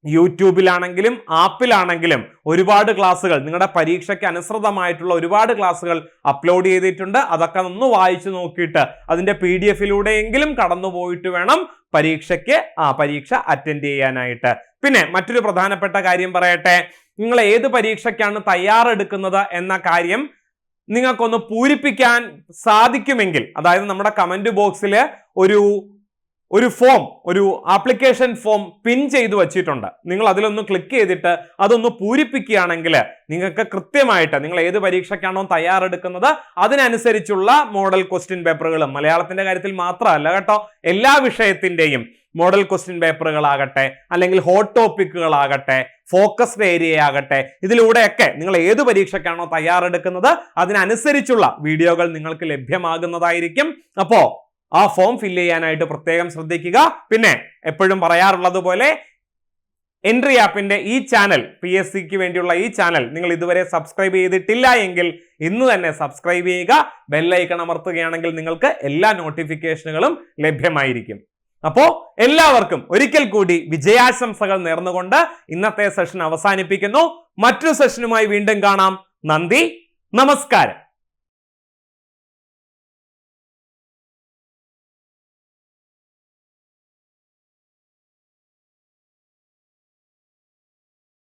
യൂട്യൂബിലാണെങ്കിലും ആപ്പിലാണെങ്കിലും ഒരുപാട് ക്ലാസ്സുകൾ, നിങ്ങളുടെ പരീക്ഷയ്ക്ക് അനുസൃതമായിട്ടുള്ള ഒരുപാട് ക്ലാസ്സുകൾ അപ്ലോഡ് ചെയ്തിട്ടുണ്ട്. അതൊക്കെ ഒന്ന് വായിച്ചു നോക്കിയിട്ട് അതിന്റെ PDF-ലൂടെയെങ്കിലും കടന്നു പോയിട്ട് വേണം പരീക്ഷ അറ്റൻഡ് ചെയ്യാനായിട്ട്. പിന്നെ മറ്റൊരു പ്രധാനപ്പെട്ട കാര്യം പറയട്ടെ. നിങ്ങൾ ഏത് പരീക്ഷയ്ക്കാണ് തയ്യാറെടുക്കുന്നത് എന്ന കാര്യം നിങ്ങൾക്കൊന്ന് പൂരിപ്പിക്കാൻ സാധിക്കുമെങ്കിൽ, അതായത് നമ്മുടെ കമന്റ് ബോക്സിൽ ഒരു ഫോം, ഒരു ആപ്ലിക്കേഷൻ ഫോം പിൻ ചെയ്തു വച്ചിട്ടുണ്ട്. നിങ്ങൾ അതിലൊന്ന് ക്ലിക്ക് ചെയ്തിട്ട് അതൊന്ന് പൂരിപ്പിക്കുകയാണെങ്കിൽ നിങ്ങൾക്ക് കൃത്യമായിട്ട് നിങ്ങൾ ഏത് പരീക്ഷയ്ക്കാണോ തയ്യാറെടുക്കുന്നത് അതിനനുസരിച്ചുള്ള മോഡൽ ക്വസ്റ്റ്യൻ പേപ്പറുകളും, മലയാളത്തിന്റെ കാര്യത്തിൽ മാത്രമല്ല കേട്ടോ, എല്ലാ വിഷയത്തിന്റെയും മോഡൽ ക്വസ്റ്റ്യൻ പേപ്പറുകളാകട്ടെ, അല്ലെങ്കിൽ ഹോട്ട് ടോപ്പിക്കുകളാകട്ടെ, ഫോക്കസ്ഡ് ഏരിയ ആകട്ടെ, ഇതിലൂടെയൊക്കെ നിങ്ങൾ ഏത് പരീക്ഷയ്ക്കാണോ തയ്യാറെടുക്കുന്നത് അതിനനുസരിച്ചുള്ള വീഡിയോകൾ നിങ്ങൾക്ക് ലഭ്യമാകുന്നതായിരിക്കും. അപ്പോ ആ ഫോം ഫില്ല് ചെയ്യാനായിട്ട് പ്രത്യേകം ശ്രദ്ധിക്കുക. പിന്നെ എപ്പോഴും പറയാറുള്ളത് പോലെ എൻട്രി ആപ്പിന്റെ ഈ ചാനൽ, PSCക്ക് വേണ്ടിയുള്ള ഈ ചാനൽ നിങ്ങൾ ഇതുവരെ സബ്സ്ക്രൈബ് ചെയ്തിട്ടില്ല എങ്കിൽ ഇന്ന് തന്നെ സബ്സ്ക്രൈബ് ചെയ്യുക. ബെല്ലൈക്കൺ അമർത്തുകയാണെങ്കിൽ നിങ്ങൾക്ക് എല്ലാ നോട്ടിഫിക്കേഷനുകളും ലഭ്യമായിരിക്കും. അപ്പോ എല്ലാവർക്കും ഒരിക്കൽ കൂടി വിജയാശംസകൾ നേർന്നുകൊണ്ട് ഇന്നത്തെ സെഷൻ അവസാനിപ്പിക്കുന്നു. മറ്റൊരു സെഷനുമായി വീണ്ടും കാണാം. നന്ദി, നമസ്കാരം.